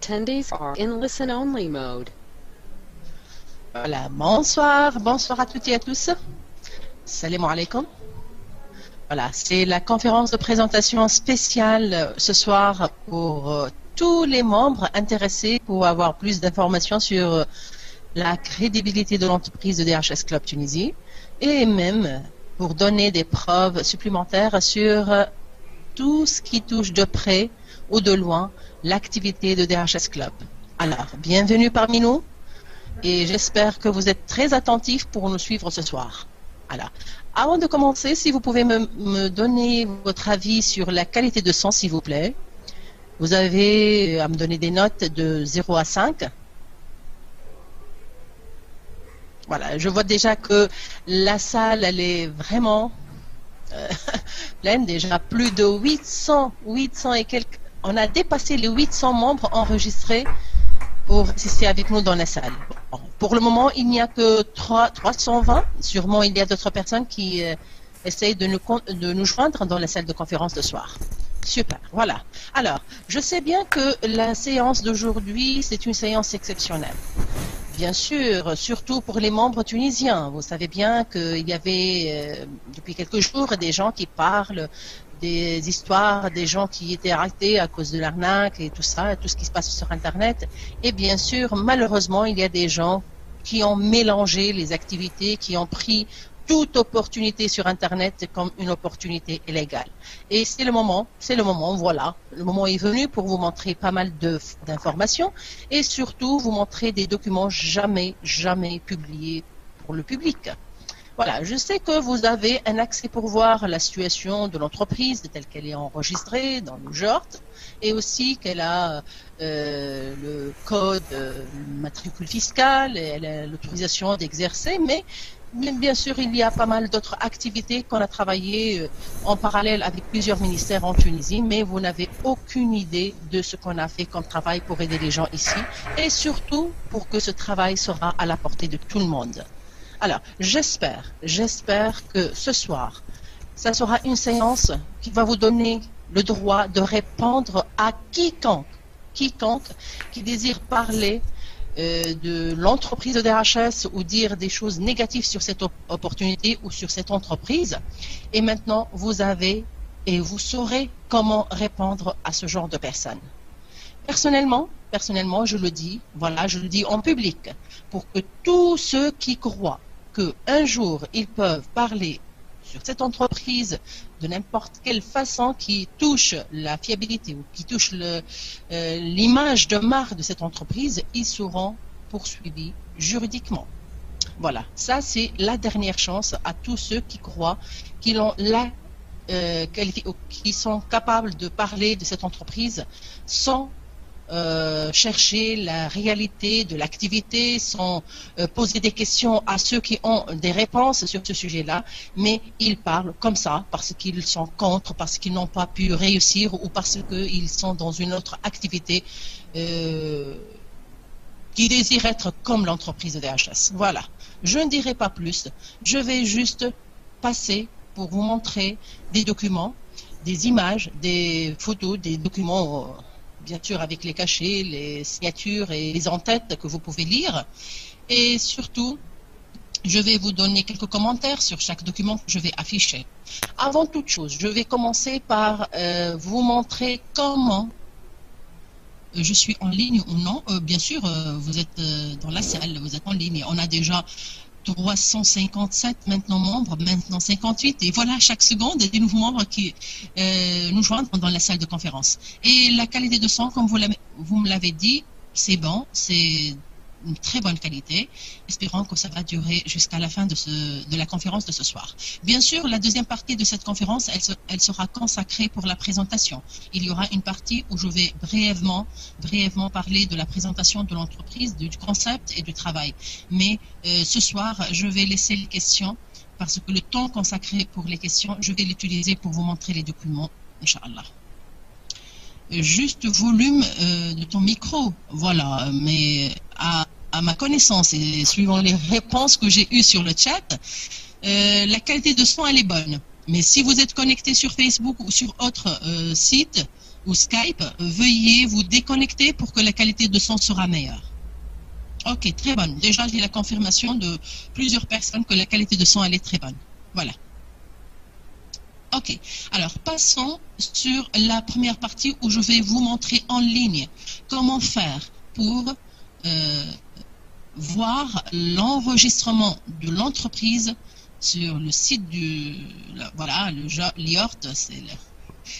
attendees are in listen-only mode. Voilà, bonsoir à toutes et à tous. Salam alaikum. Voilà, c'est la conférence de présentation spéciale ce soir pour tous les membres intéressés pour avoir plus d'informations sur la crédibilité de l'entreprise de DHS Club Tunisie et même pour donner des preuves supplémentaires sur tout ce qui touche de près ou de loin l'activité de DHS Club. Alors, bienvenue parmi nous et j'espère que vous êtes très attentifs pour nous suivre ce soir. Alors, avant de commencer, si vous pouvez me donner votre avis sur la qualité de son, s'il vous plaît. Vous avez à me donner des notes de 0 à 5. Voilà, je vois déjà que la salle, elle est vraiment pleine, déjà plus de 800 et quelques. On a dépassé les 800 membres enregistrés pour assister avec nous dans la salle. Bon, pour le moment, il n'y a que 320. Sûrement, il y a d'autres personnes qui essayent de nous joindre dans la salle de conférence ce soir. Super, voilà. Alors, je sais bien que la séance d'aujourd'hui, c'est une séance exceptionnelle. Bien sûr, surtout pour les membres tunisiens. Vous savez bien qu'il y avait depuis quelques jours des gens qui parlent des histoires, des gens qui étaient arrêtés à cause de l'arnaque et tout ça, tout ce qui se passe sur Internet. Et bien sûr, malheureusement, il y a des gens qui ont mélangé les activités, qui ont pris toute opportunité sur Internet comme une opportunité illégale. Et c'est le moment, voilà. Le moment est venu pour vous montrer pas mal d'informations et surtout vous montrer des documents jamais publiés pour le public. Voilà, je sais que vous avez un accès pour voir la situation de l'entreprise telle qu'elle est enregistrée dans le JORT et aussi qu'elle a le code matricule fiscale et l'autorisation d'exercer, mais bien sûr, il y a pas mal d'autres activités qu'on a travaillées en parallèle avec plusieurs ministères en Tunisie, mais vous n'avez aucune idée de ce qu'on a fait comme travail pour aider les gens ici et surtout pour que ce travail sera à la portée de tout le monde. Alors, j'espère que ce soir, ça sera une séance qui va vous donner le droit de répondre à quiconque qui désire parler de l'entreprise de DHS ou dire des choses négatives sur cette opportunité ou sur cette entreprise. Et maintenant, vous avez et vous saurez comment répondre à ce genre de personnes. Personnellement, je le dis, voilà, je le dis en public, pour que tous ceux qui croient qu'un jour ils peuvent parler sur cette entreprise de n'importe quelle façon qui touche la fiabilité ou qui touche l'image de marque de cette entreprise, ils seront poursuivis juridiquement. Voilà, ça c'est la dernière chance à tous ceux qui croient qu'ils ont qui sont capables de parler de cette entreprise sans chercher la réalité de l'activité, sans poser des questions à ceux qui ont des réponses sur ce sujet-là, mais ils parlent comme ça parce qu'ils sont contre, parce qu'ils n'ont pas pu réussir ou parce qu'ils sont dans une autre activité qui désire être comme l'entreprise de DHS. Voilà, je ne dirai pas plus, je vais juste passer pour vous montrer des documents, des images, des photos, des documents bien sûr avec les cachets, les signatures et les en-têtes que vous pouvez lire. Et surtout, je vais vous donner quelques commentaires sur chaque document que je vais afficher. Avant toute chose, je vais commencer par vous montrer comment je suis en ligne ou non. Bien sûr, vous êtes dans la salle, vous êtes en ligne. On a déjà 357 maintenant membres, maintenant 58, et voilà, chaque seconde, des nouveaux membres qui nous joignent dans la salle de conférence. Et la qualité de son, comme vous me l'avez dit, c'est bon, c'est une très bonne qualité. Espérons que ça va durer jusqu'à la fin de la conférence de ce soir. Bien sûr, la deuxième partie de cette conférence, elle sera consacrée pour la présentation. Il y aura une partie où je vais brièvement parler de la présentation de l'entreprise, du concept et du travail. Mais ce soir, je vais laisser les questions parce que le temps consacré pour les questions, je vais l'utiliser pour vous montrer les documents, Inch'Allah. Juste volume de ton micro, voilà, mais à ma connaissance et suivant les réponses que j'ai eues sur le chat, la qualité de son elle est bonne. Mais si vous êtes connecté sur Facebook ou sur autre site, ou Skype, veuillez vous déconnecter pour que la qualité de son sera meilleure. Ok, très bonne. Déjà, j'ai la confirmation de plusieurs personnes que la qualité de son, elle est très bonne. Voilà. Ok, alors passons sur la première partie où je vais vous montrer en ligne comment faire pour voir l'enregistrement de l'entreprise sur le site du... Voilà, l'IORT, c'est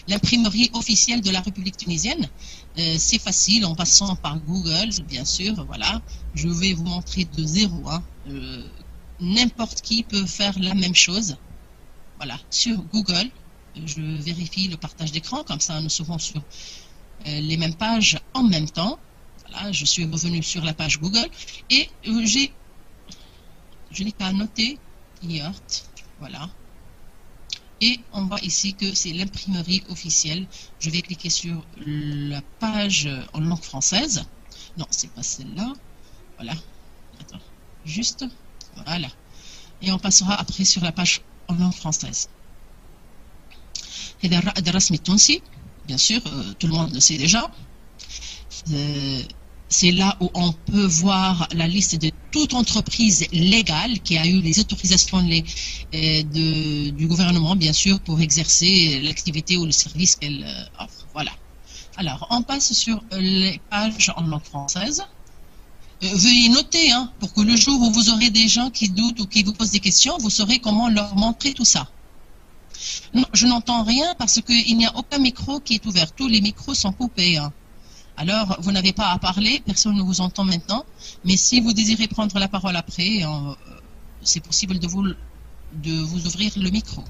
l'imprimerie officielle de la République tunisienne. C'est facile en passant par Google, bien sûr. Voilà, je vais vous montrer de zéro. Hein. N'importe qui peut faire la même chose. Voilà, sur Google, je vérifie le partage d'écran, comme ça nous serons sur les mêmes pages en même temps. Voilà, je suis revenu sur la page Google et je n'ai qu'à noter IORT, voilà. Et on voit ici que c'est l'imprimerie officielle. Je vais cliquer sur la page en langue française. Non, c'est pas celle-là. Voilà. Attends, juste, voilà. Et on passera après sur la page en langue française. Bien sûr, tout le monde le sait déjà. C'est là où on peut voir la liste de toute entreprise légale qui a eu les autorisations du gouvernement, bien sûr, pour exercer l'activité ou le service qu'elle offre. Voilà. Alors, on passe sur les pages en langue française. Veuillez noter, hein, pour que le jour où vous aurez des gens qui doutent ou qui vous posent des questions, vous saurez comment leur montrer tout ça. Non, je n'entends rien parce qu'il n'y a aucun micro qui est ouvert. Tous les micros sont coupés. Hein. Alors, vous n'avez pas à parler, personne ne vous entend maintenant. Mais si vous désirez prendre la parole après, c'est possible de vous ouvrir le micro.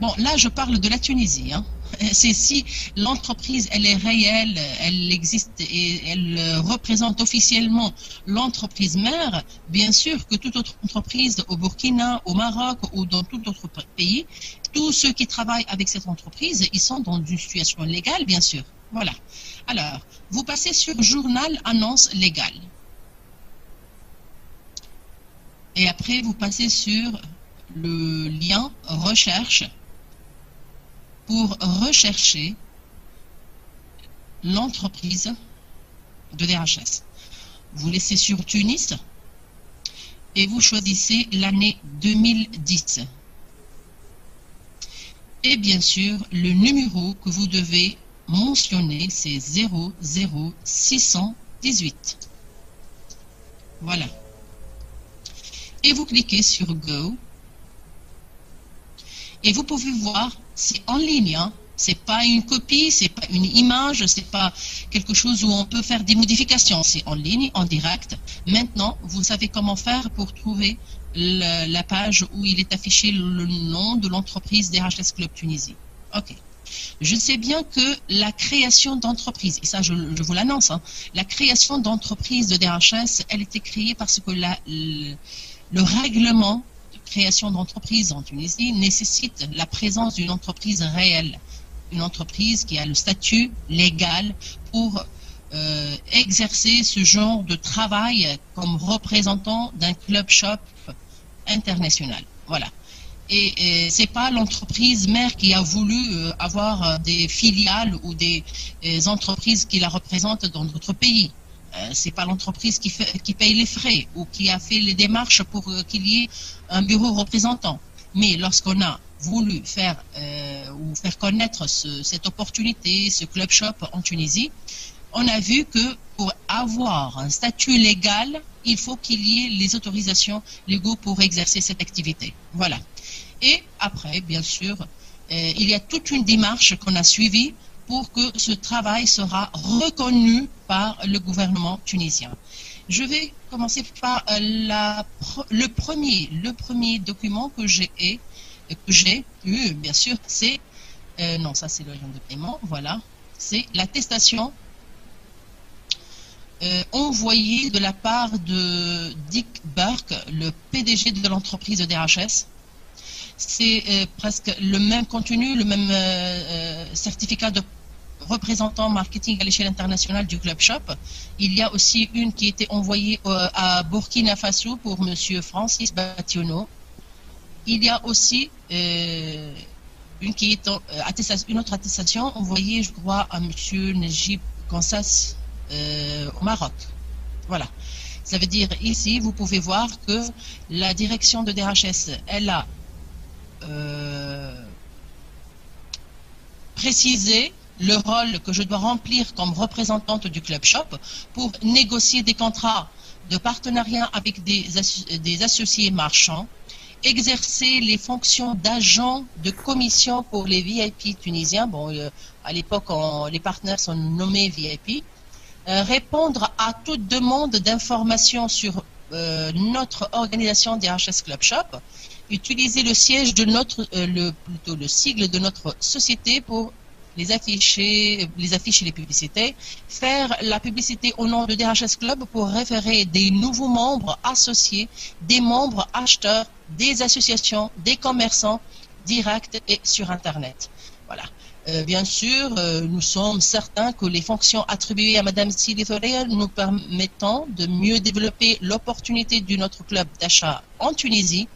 Bon, là, je parle de la Tunisie. Hein. C'est si l'entreprise, elle est réelle, elle existe et elle représente officiellement l'entreprise mère, bien sûr que toute autre entreprise au Burkina, au Maroc ou dans tout autre pays, tous ceux qui travaillent avec cette entreprise, ils sont dans une situation légale, bien sûr. Voilà. Alors, vous passez sur Journal Annonce Légale. Et après, vous passez sur le lien Recherche pour rechercher l'entreprise de DHS. Vous laissez sur Tunis et vous choisissez l'année 2010. Et bien sûr, le numéro que vous devez mentionner, c'est 00618. Voilà. Et vous cliquez sur Go. Et vous pouvez voir, c'est en ligne, hein. C'est pas une copie, c'est pas une image, c'est pas quelque chose où on peut faire des modifications. C'est en ligne, en direct. Maintenant, vous savez comment faire pour trouver la page où il est affiché le nom de l'entreprise DHS Club Tunisie. Ok. Je sais bien que la création d'entreprise, et ça je vous l'annonce, hein, la création d'entreprise de DHS, elle était créée parce que le règlement de création d'entreprise en Tunisie nécessite la présence d'une entreprise réelle, une entreprise qui a le statut légal pour exercer ce genre de travail comme représentant d'un club shop international. Voilà. Et c'est pas l'entreprise mère qui a voulu avoir des filiales ou des entreprises qui la représentent dans d'autres pays. C'est pas l'entreprise qui paye les frais ou qui a fait les démarches pour qu'il y ait un bureau représentant. Mais lorsqu'on a voulu faire connaître cette opportunité, ce club shop en Tunisie, on a vu que pour avoir un statut légal, il faut qu'il y ait les autorisations légaux pour exercer cette activité. Voilà. Et après, bien sûr, il y a toute une démarche qu'on a suivie pour que ce travail sera reconnu par le gouvernement tunisien. Je vais commencer par le premier document que j'ai eu, bien sûr, c'est, non, ça c'est le lien de paiement, voilà, c'est l'attestation envoyée de la part de Dick Burke, le PDG de l'entreprise de DHS. C'est presque le même contenu, le même certificat de représentant marketing à l'échelle internationale du Club Shop. Il y a aussi une qui était envoyée à Burkina Faso pour M. Francis Bationo. Il y a aussi une autre attestation envoyée, je crois, à monsieur Najib Kansas au Maroc. Voilà. Ça veut dire ici, vous pouvez voir que la direction de DHS, elle a précisé le rôle que je dois remplir comme représentante du Club Shop pour négocier des contrats de partenariat avec des associés marchands, exercer les fonctions d'agent de commission pour les VIP tunisiens. Bon, à l'époque, les partenaires sont nommés VIP. Répondre à toute demande d'information sur notre organisation DHS Club Shop, utiliser le siège de notre, plutôt le sigle de notre société pour les affiches et les publicités, faire la publicité au nom de DHS Club pour référer des nouveaux membres associés, des membres acheteurs, des associations, des commerçants directs et sur Internet. Voilà. Bien sûr, nous sommes certains que les fonctions attribuées à Madame Sidi Thorea nous permettant de mieux développer l'opportunité de notre club d'achat en Tunisie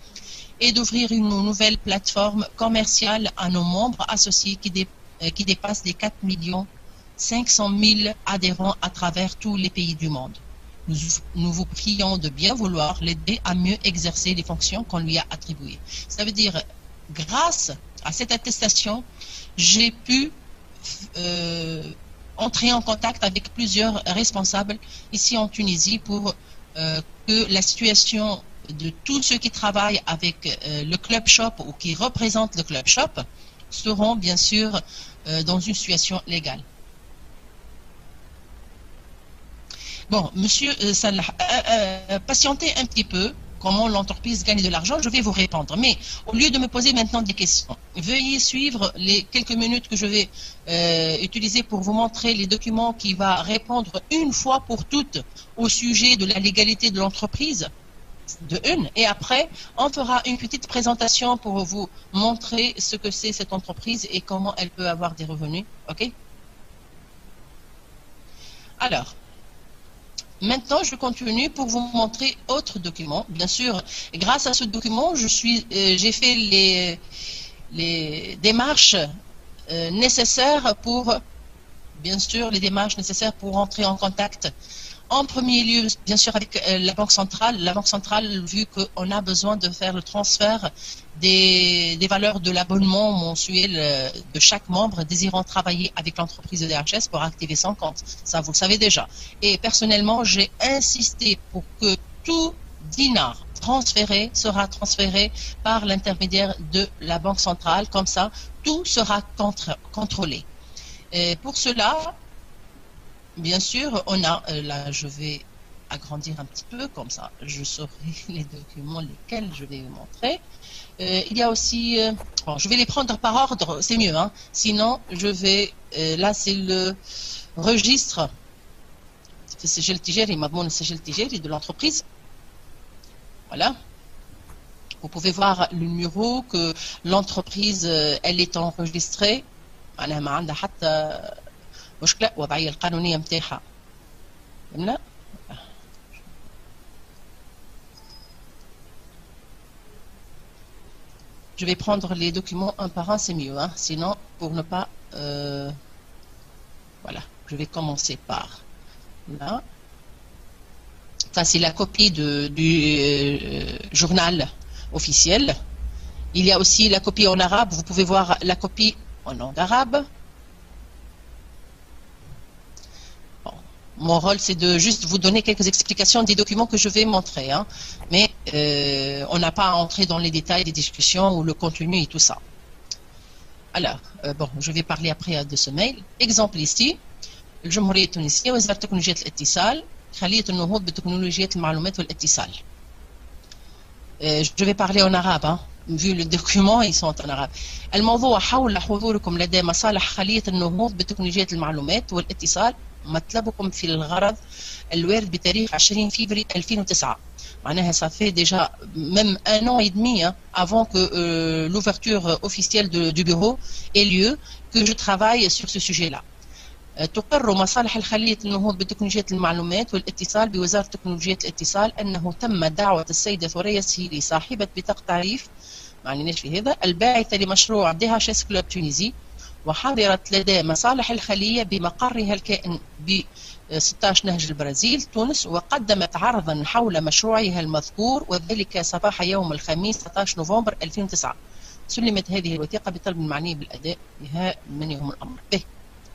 et d'ouvrir une nouvelle plateforme commerciale à nos membres associés qui dépasse les 4 500 000 adhérents à travers tous les pays du monde. Nous vous prions de bien vouloir l'aider à mieux exercer les fonctions qu'on lui a attribuées. Ça veut dire, grâce à cette attestation, j'ai pu entrer en contact avec plusieurs responsables ici en Tunisie pour que la situation de tous ceux qui travaillent avec le Club Shop ou qui représentent le Club Shop seront bien sûr dans une situation légale. Bon, monsieur Salah, patientez un petit peu. Comment l'entreprise gagne de l'argent, je vais vous répondre. Mais au lieu de me poser maintenant des questions, veuillez suivre les quelques minutes que je vais utiliser pour vous montrer les documents qui va répondre une fois pour toutes au sujet de la légalité de l'entreprise. Et après, on fera une petite présentation pour vous montrer ce que c'est cette entreprise et comment elle peut avoir des revenus. Ok? Alors, maintenant, je continue pour vous montrer autre document. Bien sûr, grâce à ce document, j'ai fait les démarches nécessaires pour, bien sûr, les démarches nécessaires pour entrer en contact. En premier lieu, bien sûr, avec la Banque centrale. La Banque centrale, vu qu'on a besoin de faire le transfert des valeurs de l'abonnement mensuel de chaque membre désirant travailler avec l'entreprise de DHS pour activer son compte. Ça, vous le savez déjà. Et personnellement, j'ai insisté pour que tout dinar transféré sera transféré par l'intermédiaire de la Banque centrale. Comme ça, tout sera contrôlé. Et pour cela, bien sûr, on a, là je vais agrandir un petit peu, comme ça je saurai les documents lesquels je vais vous montrer. Il y a aussi, bon, je vais les prendre par ordre, c'est mieux, hein. Sinon je vais, là c'est le registre, de l'entreprise. Voilà. Vous pouvez voir le numéro que l'entreprise, elle est enregistrée. مشكلة وضعية القانونية متاعها. لا. Je vais prendre les documents un par un, c'est mieux, hein? Sinon, pour ne pas... voilà, je vais commencer par là. Ça, c'est la copie du journal officiel. Il y a aussi la copie en arabe. Vous pouvez voir la copie en langue arabe. Mon rôle, c'est de juste vous donner quelques explications des documents que je vais montrer. Hein. Mais on n'a pas à entrer dans les détails des discussions ou le contenu et tout ça. Alors, bon, je vais parler après de ce mail. Exemple ici. الجمهورية التونسية وزارة تكنولوجيا الاتصال خلية النهوض بتكنولوجيا المعلومات والاتصال. Je vais parler en arabe. Hein. Vu le document, ils sont en arabe. الموضوع حول حضوركم لدى مصالح خلية النهوض بتكنولوجيا المعلومات والاتصال مطلبكم في الغرض الوارد بتاريخ 20 فبراير 2009. معناها ça fait déjà même un an et demi hein, avant que l'ouverture officielle du bureau ait lieu que je travaille sur ce sujet-là. تقر مصالح الخلية النهوض بتكنولوجيا المعلومات والاتصال بوزارة تكنولوجيا الاتصال أنه تم دعوة السيدة ثريا السهيلي صاحبة بطاقة تعريف ما عليناش في هذا. الباعثة لمشروع دي اتش اس كلوب تونيزي، وحضرت لدى مصالح الخلية بمقرها الكائن ب 16 نهج البرازيل تونس، وقدمت عرضا حول مشروعها المذكور، وذلك صباح يوم الخميس 19 نوفمبر 2009. سلمت هذه الوثيقة بطلب المعني بالأداء بها من يوم الأمر. به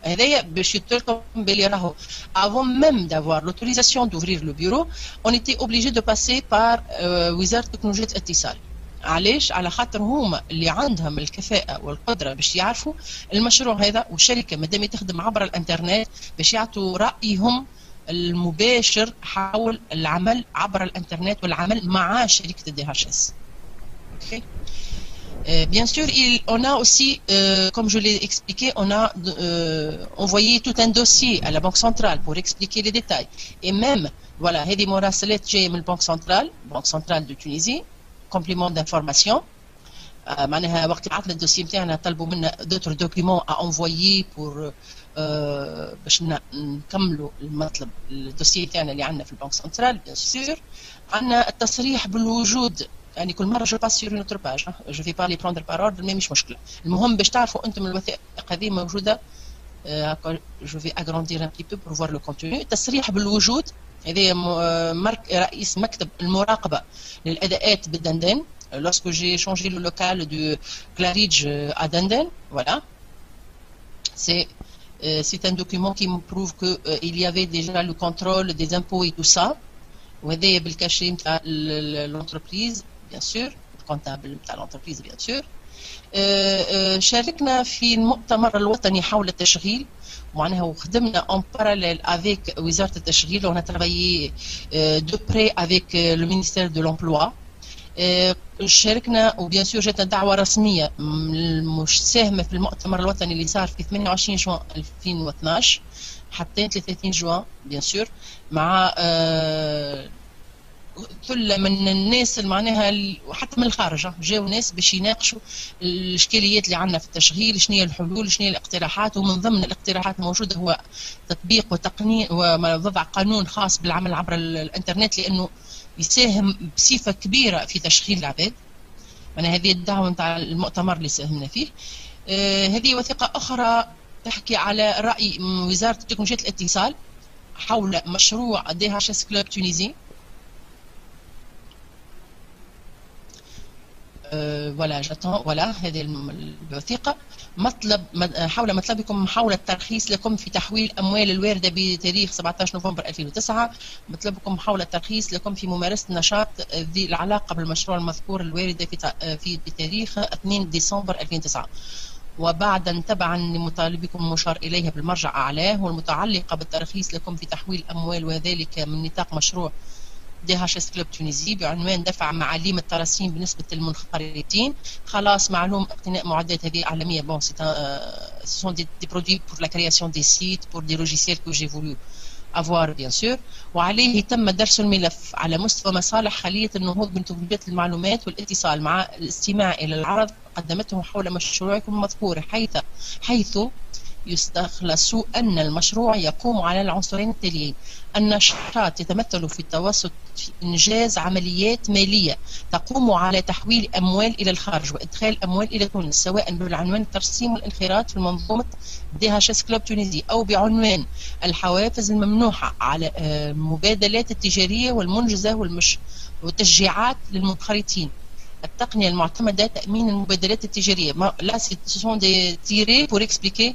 هذايا باش يتركم بلي راهو avant même d'avoir l'autorisation d'ouvrir le bureau on était obligé de passer par وزارة تكنولوجيا الاتصال. علاش؟ على خاطر هما اللي عندهم الكفاءة والقدرة باش يعرفوا المشروع هذا، والشركة مادام تخدم عبر الانترنت باش يعطوا رأيهم المباشر حول العمل عبر الانترنت والعمل مع شركة الدي اتش اس. Bien sûr, on a aussi, comme je l'ai expliqué, on a envoyé tout un dossier à la Banque centrale pour expliquer les détails. Et même, voilà, هذه مراسلات جاية من البنك سنترال، Banque centrale de Tunisie, complément d'information. معناها وقت بعثنا الدوسي نتاعنا طلبوا منا d'autres documents à envoyer pour باش نكملوا المطلب الدوسي نتاعنا اللي عندنا في البنك سنترال. bien sûr عندنا التصريح بالوجود، يعني كل مره جو باس سور اون اوتر باج، جو في با لي بروندر بار اوردر مش مشكله. المهم باش تعرفوا انتم الوثائق هذه موجوده. جو في اغراندير ان بي بو بور فوار لو كونتوني. التصريح بالوجود هذا رئيس مكتب المراقبه للاداءات بالدندن lorsque j'ai changé le local de Claridge à Denden. Voilà, c'est un document qui me prouve que il y avait déjà le contrôle des impôts et tout ça. وهذا بالكاشي نتاع l'entreprise bien sûr, comptable نتاع l'entreprise bien sûr. شاركنا في المؤتمر الوطني حول التشغيل، معناها وخدمنا en parallèle avec وزارة التشغيل. on a travaillé de près avec le ministère de l'emploi. شاركنا وبيان سور جاتنا دعوة رسمية مش ساهمة في المؤتمر الوطني اللي صار في 28 جوان 2012 حتى 30 جوان بيان سور، مع ثلة من الناس اللي معناها وحتى من الخارج جاوا ناس باش يناقشوا الاشكاليات اللي عندنا في التشغيل، شنو هي الحلول، شنو هي الاقتراحات. ومن ضمن الاقتراحات الموجوده هو تطبيق وتقنين ووضع قانون خاص بالعمل عبر الانترنت، لانه يساهم بصفه كبيره في تشغيل العباد. أنا هذه الدعوه نتاع المؤتمر اللي ساهمنا فيه. هذه وثيقه اخرى تحكي على راي وزاره تكنولوجيا الاتصال حول مشروع دي اتش اس كلوب تونيزي. ولا جاتون ولا هذه الوثيقة حول مطلبكم حول الترخيص لكم في تحويل أموال الواردة بتاريخ 17 نوفمبر 2009. مطلبكم حول الترخيص لكم في ممارسة نشاط ذي العلاقة بالمشروع المذكور الواردة في بتاريخ 2 ديسمبر 2009. وبعدا تبعا لمطالبكم مشار إليها بالمرجع أعلاه والمتعلقة بالترخيص لكم في تحويل أموال، وذلك من نطاق مشروع دي اتش اس كلوب تونيزي بعنوان دفع معاليم التراثيم بالنسبة للمنخرطين. خلاص معلوم اقتناء معدات هذه عالمية. bon ce sont des produits pour la création des sites, pour des logiciels que j'ai voulu avoir bien sûr. وعليه تم درس الملف على مستوى مصالح خلية النهوض بتكنولوجيات المعلومات والاتصال مع الاستماع إلى العرض قدمته حول مشروعكم المذكور، حيث يستخلص أن المشروع يقوم على العنصرين التاليين: النشاط يتمثل في التوسط في إنجاز عمليات مالية تقوم على تحويل أموال إلى الخارج وإدخال أموال إلى تونس، سواء بالعنوان الترسيم والانخراط في منظومة دي اتش اس كلوب تونيزي أو بعنوان الحوافز الممنوحة على المبادلات التجارية والمنجزة والتشجيعات للمنخرطين. التقنية المعتمدة تأمين المبادلات التجارية. لا ce sont des tirés pour expliquer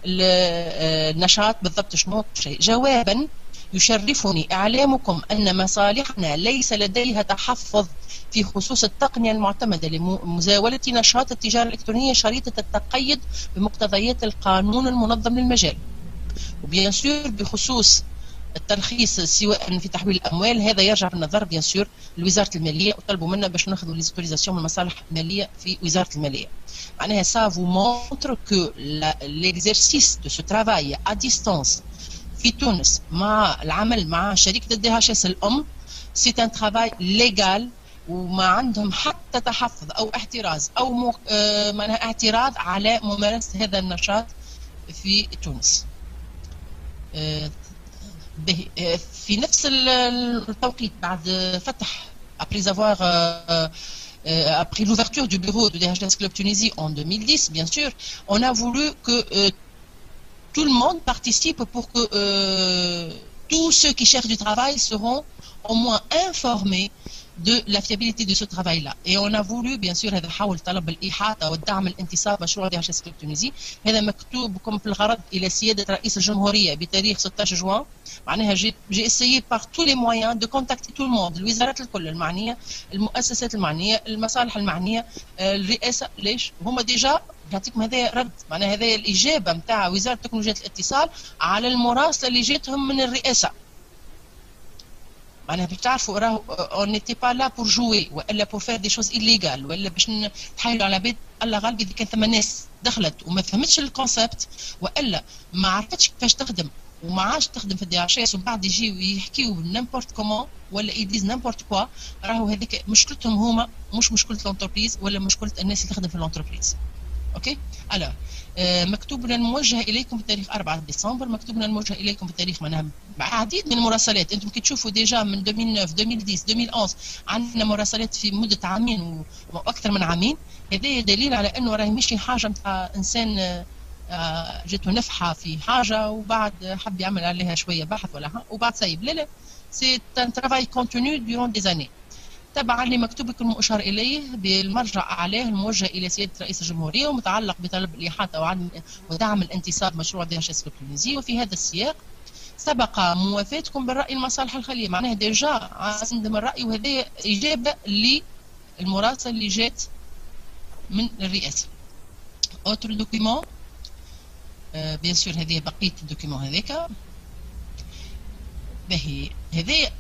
النشاط بالضبط شنو شيء. جوابا: يشرفني إعلامكم أن مصالحنا ليس لديها تحفظ في خصوص التقنية المعتمدة لمزاولة نشاط التجارة الإلكترونية شريطة التقيد بمقتضيات القانون المنظم للمجال. وبيان سور بخصوص الترخيص سواء في تحويل الاموال هذا يرجع بالنظر بيان سور لوزاره الماليه، وطلبوا منا باش ناخذوا ليزوتوريزاسيون من المصالح الماليه في وزاره الماليه. معناها ça vous montre que l'exercice de ce travail à distance في تونس مع العمل مع شركه الدي اتش اس الام c'est un travail légal، وما عندهم حتى تحفظ او احتراز او معناها اعتراض على ممارسه هذا النشاط في تونس. في نفس التوقيت بعد فتح après avoir après l'ouverture du bureau de DHS Club Tunisie en 2010, bien sûr, on a voulu que tout le monde participe pour que tous ceux qui cherchent du travail seront au moins informés de la fiabilité de ce travail-là. Et on a voulu, bien sûr, هذا حول طلب الإحاطة والدعم الانتصاب مشروع DHS Club Tunisie. هذا مكتوب في الغرض إلى سيادة رئيس الجمهورية بتاريخ 16 جوان. معناها j'ai essayé par tous les moyens de contacter tout le monde، الوزارات الكل المعنية، المؤسسات المعنية، المصالح المعنية، الرئاسة. ليش؟ هما ديجا نعطيكم هذا رد، معناها هذا الإجابة نتاع وزارة تكنولوجيا الاتصال على المراسلة اللي جاتهم من الرئاسة. معناها باش تعرفوا راهو اون نيتي با لا بور جوي والا بور فير دي شوز إليغال ولا باش نتحايلوا على عباد. الله غالب اذا كان ثم ناس دخلت وما فهمتش الكونسيبت والا ما عرفتش كيفاش تخدم وما عادش تخدم في الدي اتش اس ومن بعد يجيو يحكيو نيمبورت كومون ولا يديز نيمبورت كوا، راهو هذيك مشكلتهم هما مش مشكله الانتربريز ولا مشكله الناس اللي تخدم في الانتربريز. اوكي الو مكتوب لنا الموجه اليكم بتاريخ 4 ديسمبر، مكتوب لنا الموجه اليكم بتاريخ معناها عديد من المراسلات. انتم كي تشوفوا ديجا من 2009 2010 2011 عندنا مراسلات في مده عامين واكثر من عامين. هذا دليل على انه راهي ماشي حاجه نتاع انسان جاته نفحه في حاجه وبعد حب يعمل عليها شويه بحث ولا وبعد سايب. لا سي ان ترافاي كونتينيو دورون دي زاني. تبعا لمكتوب يكون مشار اليه بالمرجع اعلاه الموجه الى سياده رئيس الجمهوريه ومتعلق بطلب الاحاطه ودعم الانتصاب مشروع DHS Club Tunisie. وفي هذا السياق سبق موافاتكم بالراي المصالح الخليه. معناها ديجا عندهم الراي وهذه اجابه للمراسله اللي جات من الرئاسه. اوتر دوكيمون بيان سور هذه بقيه الدوكيمون هذاك باهي. هذا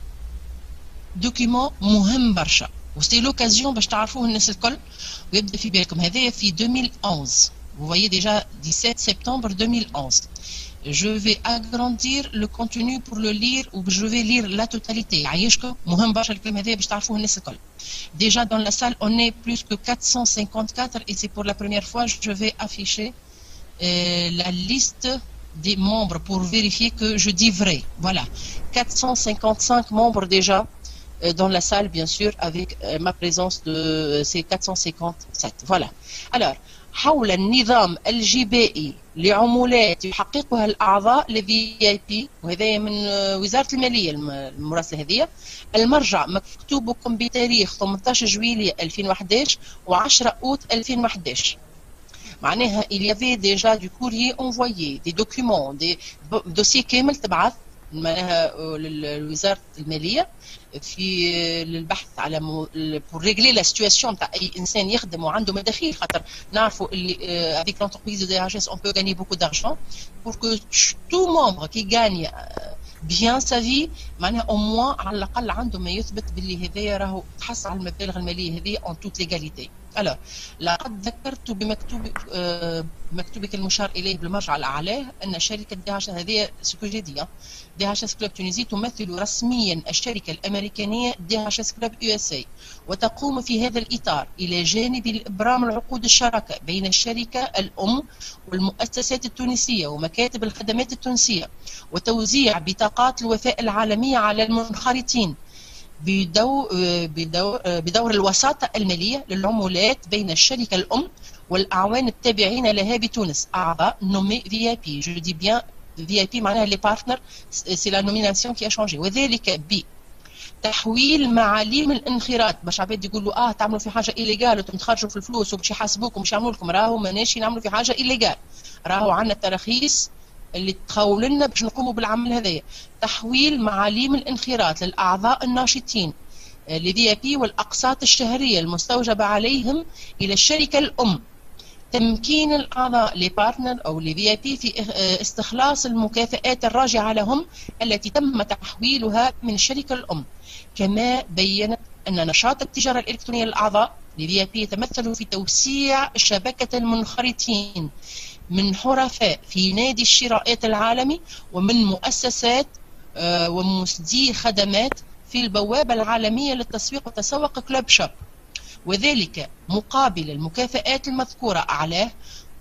دوكيمون مهم برشا وسي لوكازيون باش تعرفوه الناس الكل ويبدا في بالكم. هذا في 2011 vous voyez déjà 17 septembre 2011. Je vais agrandir le contenu pour le lire ou je vais lire la totalité. عايشكم مهم برشا الكلام هذا باش تعرفوه الناس الكل. Déjà dans la salle on est plus que 454 et c'est pour la première fois je vais afficher la liste des membres pour vérifier que je dis vrai. Voilà, 455 membres déjà dans la salle, bien sûr, avec ma présence de ces 457. Voilà. Alors, حول النظام الجبائي لعمولات يحققها الأعضاء لفي اي بي، وهذا من وزارة المالية المراسلة هذه. المرجع مكتوبكم بتاريخ 18 جويلية 2011 و10 أوت 2011. معناها il y avait déjà du courrier envoyé, des documents, des dossiers كامل تبعث معناها لوزارة المالية في البحث على pour régler la situation نتاع أي إنسان يخدم وعنده مداخيل. خاطر نعرفوا اللي avec l'entreprise de DHS on peut gagner beaucoup d'argent pour que tout membre qui gagne bien sa vie معناها au moins على الأقل عنده ما يثبت باللي هذايا راهو تحصل على المبالغ المالية هذه en toute légalité. Alors لقد ذكرت بمكتوبك المشار إليه بالمرجع الأعلى أن شركة DHS هذه سكوجيدية DHS Club Tunisie تمثل رسميا الشركة الأمريكانية DHS Club USA وتقوم في هذا الإطار إلى جانب الإبرام العقود الشراكة بين الشركة الأم والمؤسسات التونسية ومكاتب الخدمات التونسية وتوزيع بطاقات الوفاء العالمية على المنخرطين بدور الوساطة المالية للعمولات بين الشركة الأم والأعوان التابعين لها بتونس أعضاء نومي VIP. Je dis bien VIP معناها les partenaires, c'est la nomination qui a changé. وذلك بتحويل معاليم الانخراط. باش عباد يقولوا تعملوا في حاجة إيليغال وانتم تخرجوا في الفلوس وباش يحاسبوكم باش يعملوا لكم، راهو ماناش نعملوا في حاجة إيليغال، راهو عندنا التراخيص اللي تخول لنا باش نقوموا بالعمل هذايا. تحويل معاليم الانخراط للأعضاء الناشطين لفي اي بي والأقساط الشهرية المستوجبة عليهم إلى الشركة الأم. تمكين الأعضاء لبارتنر أو لفي اي بي في استخلاص المكافآت الراجعة لهم التي تم تحويلها من الشركة الأم. كما بينت أن نشاط التجارة الإلكترونية للأعضاء لفي اي بي يتمثل في توسيع شبكة المنخرطين من حرفاء في نادي الشراءات العالمي ومن مؤسسات ومسدي خدمات في البوابة العالمية للتسويق وتسوق كلوب شوب، وذلك مقابل المكافآت المذكورة أعلاه،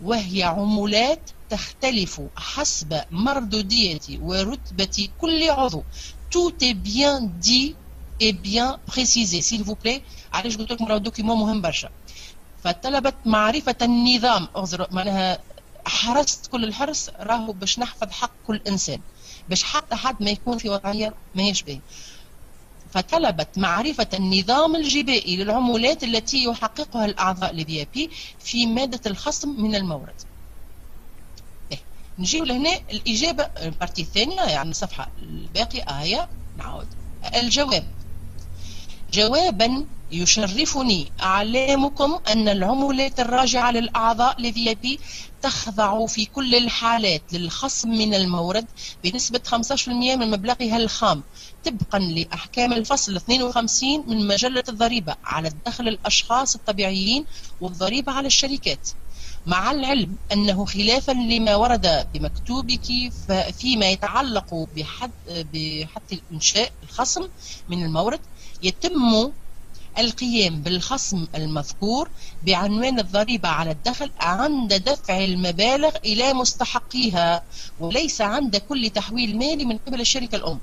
وهي عمولات تختلف حسب مردودية ورتبة كل عضو. Tout est bien dit et bien précisé, s'il vous plaît. علاش قلت لكم راهو دوكيمون مهم برشا. فطلبت معرفة النظام، معناها حرصت كل الحرص راهو باش نحفظ حق كل إنسان، باش حتى حد ما يكون في وضعية ما يشبه. فطلبت معرفة النظام الجبائي للعمولات التي يحققها الأعضاء لفي في مادة الخصم من المورد. نجيو لهنا الإجابة البارتي الثانية، يعني الصفحة الباقية هي نعاود الجواب. جوابا: يشرفني إعلامكم أن العمولات الراجعة للأعضاء لفي تخضع في كل الحالات للخصم من المورد بنسبة 15% من مبلغها الخام طبقا لأحكام الفصل 52 من مجلة الضريبة على الدخل الأشخاص الطبيعيين والضريبة على الشركات، مع العلم أنه خلافا لما ورد بمكتوبك فيما يتعلق بحد الإنشاء الخصم من المورد يتم القيام بالخصم المذكور بعنوان الضريبة على الدخل عند دفع المبالغ إلى مستحقيها، وليس عند كل تحويل مالي من قبل الشركة الأم،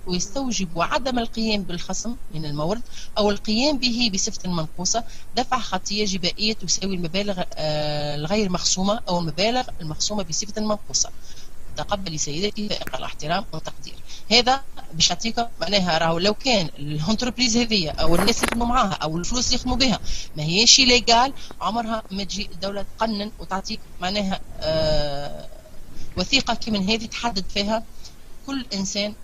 ويستوجب عدم القيام بالخصم من المورد أو القيام به بصفة منقوصة دفع خطية جبائية تساوي المبالغ الغير مخصومة أو المبالغ المخصومة بصفة منقوصة. تقبلي سيدتي فائق الاحترام والتقدير. هذا باش نعطيكم معناها راهو لو كان الانتربريز هذيا او الناس اللي يخدموا معاها او الفلوس اللي يخدموا بها ما هيش ليغال، عمرها ما تجي الدوله تقنن وتعطيك معناها وثيقه كي من هذه تحدد فيها كل انسان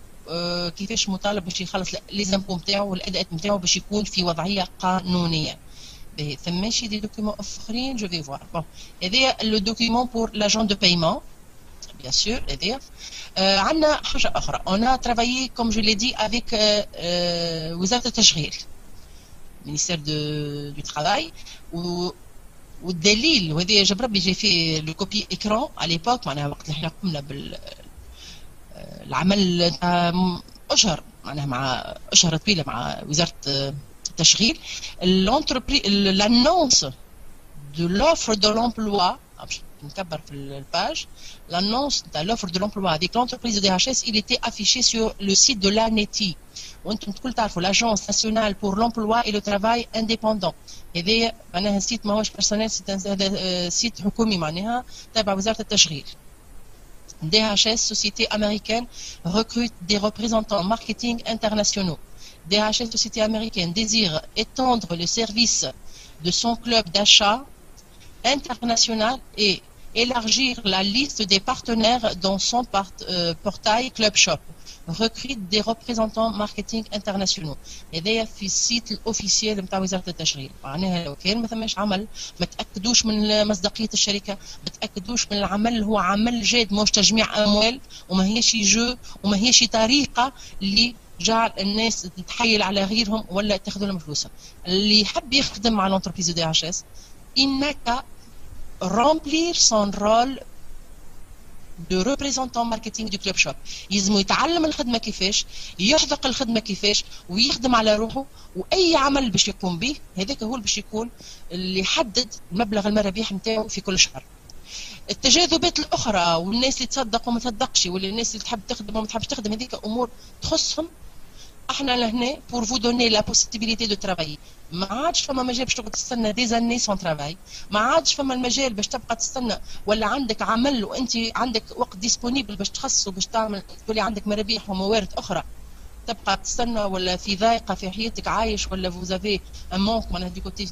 كيفاش مطالب باش يخلص لي زامبو نتاعو والاداءات نتاعو باش يكون في وضعيه قانونيه. ثماشي دي دوكيومون اخرين جو في فوار. بون هذايا لو دوكيومون بور لاجون دو بايمون bien sûr, aider. عندنا حاجة أخرى. On a travaillé, comme je l'ai dit, avec وزارة التشغيل, ministère du travail. والدليل وهذا جاب ربي جاي في لو كوبي إكران à l'époque معناها وقت اللي احنا قمنا بالعمل تاع أشهر معناها مع أشهر طويلة مع وزارة التشغيل. l'annonce de l'offre de l'emploi نكبر في الباج. l'annonce de l'offre de l'emploi avec l'entreprise de DHS il était affiché sur le site de l'ANETI وانتم الكل تعرفوا l'agence nationale pour l'emploi et le travail indépendant. هذا معناها سيت ماهوش بيرسونيل، هذا سيت حكومي معناها تابع وزارة التشغيل. DHS société américaine recrute des représentants marketing internationaux. DHS société américaine désire étendre le service de son club d'achat international et élargir la liste des partenaires dans son portail Club Shop. Recrute des représentants marketing internationaux. هذايا في السيت الاوفيسيال نتاع وزاره التشغيل. معناها لو كان ما ثماش عمل ما تاكدوش من مصداقيه الشركه، ما تاكدوش من العمل اللي هو عمل جاد مش تجميع اموال وما هيش جو وما هيش طريقه اللي جعل الناس تتحايل على غيرهم ولا تاخذوا لهم فلوسهم. اللي يحب يخدم مع لونتربريز دي اتش اس إنك remplir son rôle de représentant marketing du club shop. يلزمو يتعلم الخدمه كيفاش، يحذق الخدمه كيفاش ويخدم على روحه، واي عمل باش يقوم به هذاك هو باش يكون اللي يحدد مبلغ المرابح نتاعو في كل شهر. التجاذبات الاخرى والناس اللي تصدق وما تصدقش واللي الناس اللي تحب تخدم وما تحبش تخدم هذيك امور تخصهم. احنا لهنا pour vous donner la possibilité de travailler. ما عادش فما مجال باش تقعد تستنى دي زاني سون ترافاي، ما عادش فما المجال باش تبقى تستنى ولا عندك عمل وانت عندك وقت ديسپونيبل باش تخصصه باش تعمل تولي عندك مرابح وموارد اخرى تبقى تستنى ولا في ضائقه في حياتك عايش ولا فوزافي ان مونك معناها دي كوتي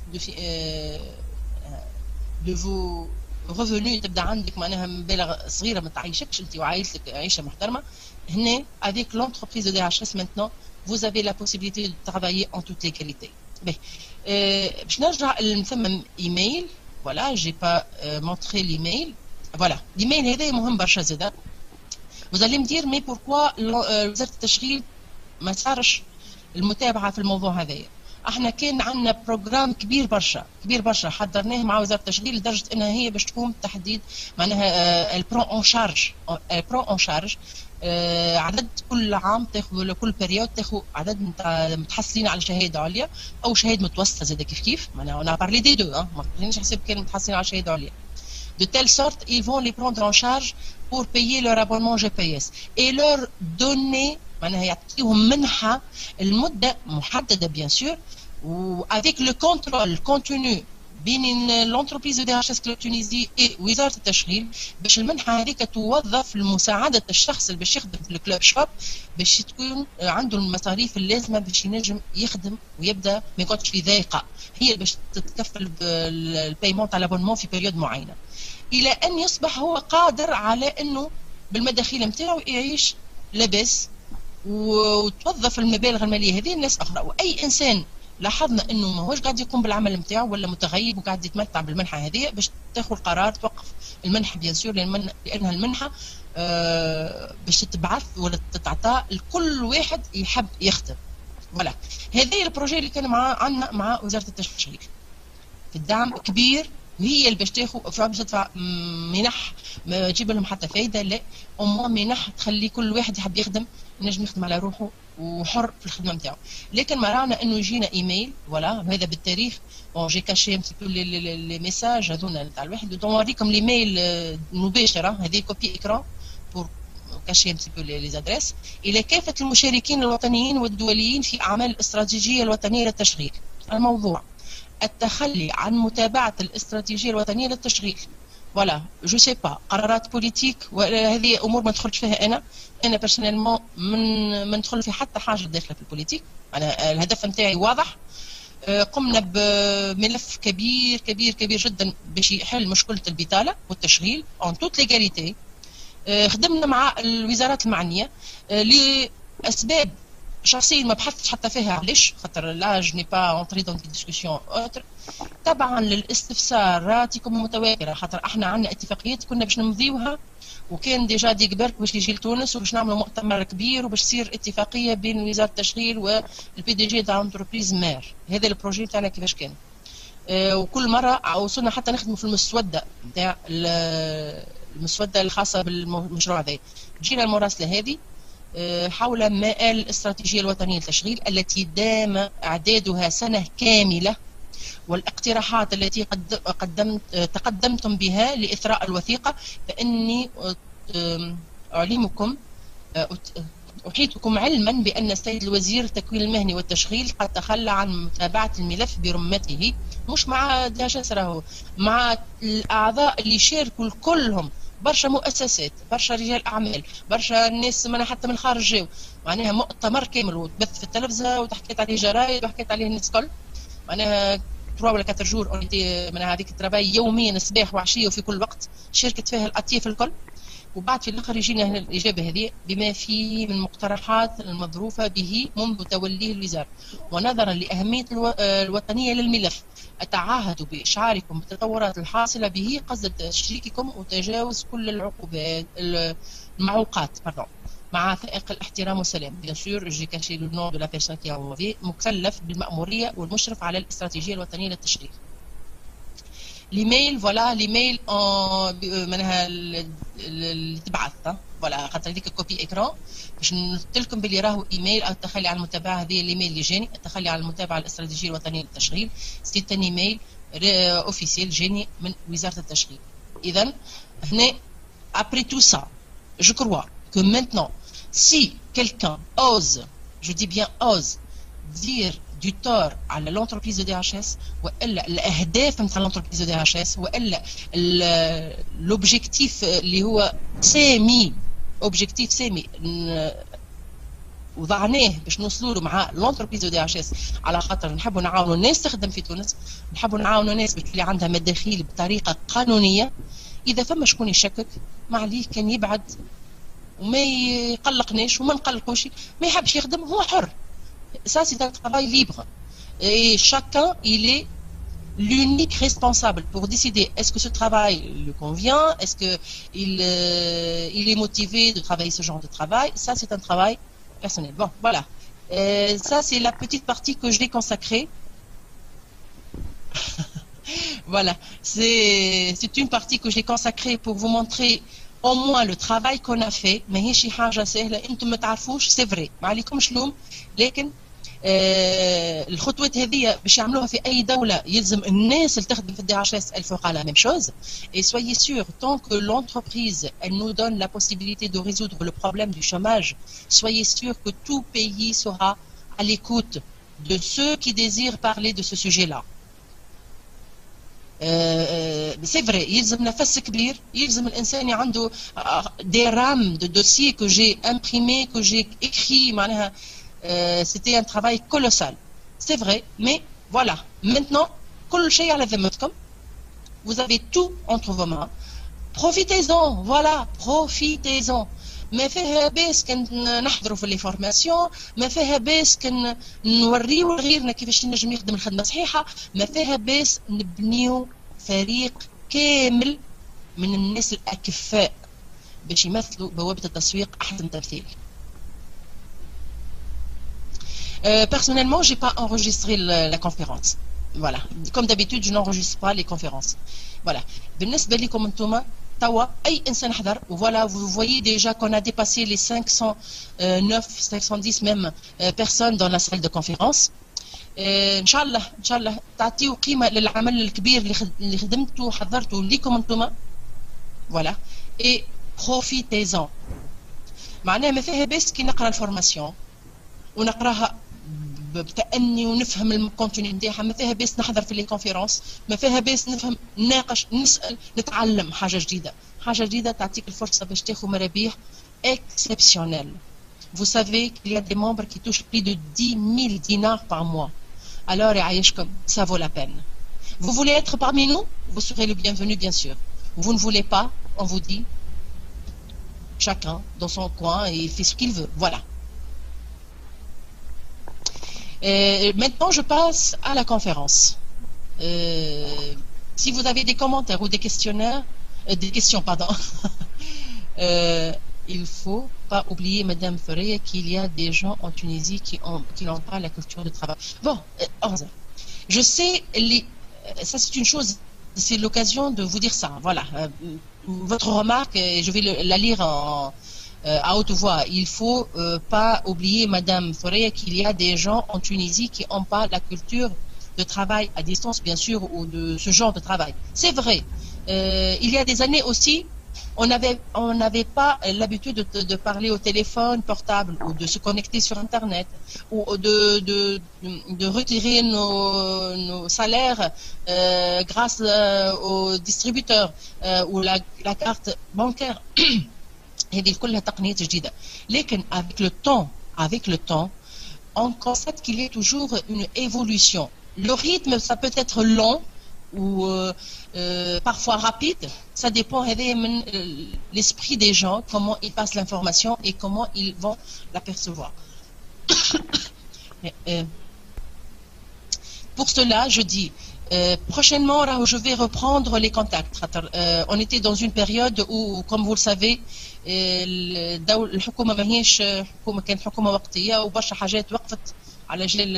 دو فو ريفوني تبدا عندك معناها مبالغ صغيره ما تعيشكش انت وعائلتك عيشه محترمه. هنا avec l'entreprise de DHS maintenant vous avez la possibilité de travailler en toute légalité. باش نرجع لثم ايميل. فوالا جي با مونطري ليميل. فوالا الايميل هذا مهم برشا زاده. vous allez me dire mais pourquoi وزاره التشغيل ما صارش المتابعه في الموضوع هذايا. احنا كان عندنا بروجرام كبير برشا حضرناه مع وزاره التشغيل لدرجه انها هي باش تقوم بتحديد معناها البرون اون شارج عدد كل عام تاخذ ولا كل بريود تاخذ عدد نتاع متحصلين على شهاده عليا او شهاده متوسطه زاد كيف معناها انا بارلي دي دو ما خلينيش نحسب كان متحصلين على شهاده عليا. De telle sorte, ils vont les prendre en charge pour payer leur abonnement GPS et leur donner معناها يعطيهم منحة المدة محددة bien sûr وافيك لو كونترول كونتينيو بين لونتربريز دي اتش اس كلوب تونيزي ووزاره التشغيل باش المنحه هذيك توظف لمساعده الشخص اللي باش يخدم في الكلوب شوب باش تكون عنده المصاريف اللازمه باش ينجم يخدم ويبدا ما يقعدش في ضيقه، هي باش تتكفل بالبايمون تاع لابونمون في بيريود معينه الى ان يصبح هو قادر على انه بالمداخيل نتاعو يعيش لاباس وتوظف المبالغ الماليه هذه الناس اخرى. واي انسان لاحظنا انه ماهوش قاعد يقوم بالعمل نتاعو ولا متغيب وقاعد يتمتع بالمنحه هذه باش تاخذ قرار توقف المنحه بيان سور، لانها المنحه باش تتبعث ولا تتعطى لكل واحد يحب يخدم. فوالا هذا البروجي اللي كان عندنا مع وزاره التشغيل في الدعم كبير، وهي اللي باش تاخذ باش تدفع منح ما تجيب لهم حتى فايده، لا اموا منح تخلي كل واحد يحب يخدم ينجم يخدم على روحه وحر في الخدمه نتاعو. لكن ما رانا انه يجينا ايميل ولا هذا بالتاريخ بون جي كاشي ان بو لي ميساج هذونا تاع الواحد ونوريكم الايميل مباشره، هذه كوبي اكران بور كاشي ان بو لي زادريس الى كافه المشاركين الوطنيين والدوليين في اعمال الاستراتيجيه الوطنيه للتشغيل. الموضوع التخلي عن متابعه الاستراتيجيه الوطنيه للتشغيل. فوالا جو سي با قرارات بوليتيك وهذه امور ما ندخلش فيها انا بيرسونيلمون ما ندخل في حتى حاجه داخله في البوليتيك. انا الهدف نتاعي واضح، قمنا بملف كبير كبير كبير جدا باش يحل مشكله البطاله والتشغيل اون توت ليغاليتي. خدمنا مع الوزارات المعنيه لاسباب شخصيا ما بحثتش حتى فيها، علاش؟ خاطر لا جو ني با اونتري دون دي ديسكسيون اوتر تبعا للاستفساراتكم متواتره، خاطر احنا عندنا اتفاقيات كنا باش نمضيوها وكان ديجا ديك برك باش يجي لتونس وباش نعملوا مؤتمر كبير وباش تصير اتفاقيه بين وزاره التشغيل والبي دي جي تاع انتربريز مار. هذا البروجي تاعنا كيفاش كان. وكل مره وصلنا حتى نخدموا في المسوده نتاع المسوده الخاصه بالمشروع هذا. جينا المراسله هذه حول مآل الاستراتيجيه الوطنيه للتشغيل التي دام اعدادها سنه كامله، والاقتراحات التي تقدمتم بها لإثراء الوثيقة، فإني أحيطكم علما بأن السيد الوزير التكوين المهني والتشغيل قد تخلى عن متابعة الملف برمته، مش مع دهشة راهو مع الأعضاء اللي شاركوا كلهم، برشا مؤسسات، برشا رجال أعمال، برشا الناس من حتى من خارج جاو، معناها مؤتمر كامل وتبث في التلفزة وتحكيت عليه جرايد وحكيت عليه الناس الكل، معناها 3 ولا 4 جور اونيتي من هذيك التراباي يوميا صباح وعشيه وفي كل وقت شاركت فيها الاطياف الكل. وبعد في الاخر يجينا هنا الاجابه هذه بما فيه من مقترحات المظروفه به منذ توليه الوزاره، ونظرا لاهميه الوطنيه للملف اتعهد باشعاركم بالتطورات الحاصله به قصد تشريككم وتجاوز كل العقوبات المعوقات مع فائق الاحترام والسلام. بيان سور جي كاشي لو نون دو لا بيرسون كي انفوي مكلف بالمأمورية والمشرف على الاستراتيجية الوطنية للتشغيل. الايميل فوالا الايميل منها اللي تبعث فوالا خاطر هذيك كوبي اكران باش نحط لكم باللي راهو ايميل التخلي عن المتابعة. هذه الايميل اللي جاني التخلي عن المتابعة الاستراتيجية الوطنية للتشغيل، سي ان ايميل اوفيسيال جاني من وزارة التشغيل. اذا هنا ابري تو سا جو كروا que maintenant, si quelqu'un ose, je dis bien ose, dire du tort à l'entreprise de DHS, ou l'أهداف نتاع l'entreprise de DHS, ou l'objectif اللي هو سامي objectif سامي وضعناه باش نوصلوا له مع l'entreprise de DHS على خاطر نحبوا نعاونوا الناس تخدم في تونس، نحبوا نعاونوا الناس اللي عندها مداخيل بطريقة قانونية. إذا فما شكون يشكك ما عليه كان يبعد وما يقلقناش وما نقلقوش، ما يحبش يخدم هو حر. Ça c'est un travail libre et chacun il est l'unique responsable pour décider est-ce que ce travail lui convient, est-ce que il est motivé de travailler ce genre de travail. Ça c'est un travail personnel. Bon voilà, ça c'est la petite partie que je l'ai consacrée. Voilà, c'est une partie que j'ai consacrée pour vous montrer au moins le travail qu'on a fait. ماهيش شي حاجه سهله، انتم ما تعرفوش سي فري، ما عليكمش لوم، لكن الخطوات هذه باش يعملوها في اي دوله يلزم الناس اللي تخدم في الدي اتش اس elle fera la même chose. Et soyez sûr, tant que l'entreprise elle nous donne la possibilité de résoudre le problème du chômage, soyez sûr que tout pays sera à l'écoute de ceux qui désirent parler de ce sujet-là. C'est vrai, يلزم نفس كبير, يلزم الإنسان عنده des rames de dossiers que j'ai imprimés, que j'ai écrits, معناها c'était un travail colossal. C'est vrai, mais voilà. Maintenant, كل شيء على ذمتكم. Vous avez tout entre vos mains. Profitez-en, voilà, profitez-en. ما فيها باس كان نحضروا في لي فورماسيون، ما فيها باس كان نوريو لغيرنا كيفاش ينجم يخدم الخدمه صحيحه، ما فيها باس نبنيو فريق كامل من الناس الاكفاء باش يمثلوا بوابه التسويق احسن تمثيل. Personnellement, j'ai pas enregistré la conférence. Voilà, comme d'habitude, je n'enregistre pas les conférences. Voilà. بالنسبه لكم انتم توا اي انسان حضر, voilà, vous voyez déjà qu'on a dépassé les 509 510 même personnes dans la salle de conférence. ان شاء الله تعطيوا قيمه للعمل الكبير اللي خدمته وحضرته ليكم انتم. voilà, et profitez-en. معناها ما فيها بس كي نقرا الفورماسيون ونقراها بتأني ونفهم الكونتوني نتاعها، ما فيها بس نحضر في لي كونفيرونس، ما فيها بس نفهم نناقش نسأل نتعلم حاجة جديدة تعطيك الفرصة باش تاخذ مرابيح exceptionnelles. Vous savez qu'il y a des membres qui touchent plus de 10 000 dinars par mois. Alors يعيشكم, ça vaut la peine. Vous voulez être parmi nous? Vous serez le bienvenu bien sûr. Vous ne voulez pas? On vous dit chacun dans son coin et il fait ce qu'il veut. Voilà. Maintenant, je passe à la conférence. Si vous avez des commentaires ou des questionnaires, des questions, pardon, il faut pas oublier, Madame Ferreira, qu'il y a des gens en Tunisie qui n'ont pas la culture de travail. Bon, je sais, ça c'est une chose, c'est l'occasion de vous dire ça. Voilà, votre remarque, je vais la lire à haute voix. Il faut pas oublier, Madame Ferreira, qu'il y a des gens en Tunisie qui n'ont pas la culture de travail à distance, bien sûr, ou de ce genre de travail. C'est vrai. Il y a des années aussi, on n'avait pas l'habitude de parler au téléphone portable ou de se connecter sur Internet ou de retirer nos salaires grâce aux distributeurs ou la carte bancaire. هذه كلها تقنيات جديدة. لكن avec le temps, on constate qu'il y a toujours une évolution. Le rythme, ça peut être long ou parfois rapide. Ça dépend de l'esprit des gens, comment ils passent l'information et comment ils vont l'apercevoir. Pour cela, je dis, prochainement, je vais reprendre les contacts. On était dans une période où, comme vous le savez, الحكومة ماهيش حكومة, كانت حكومة وقتية وبرشا حاجات وقفت على جال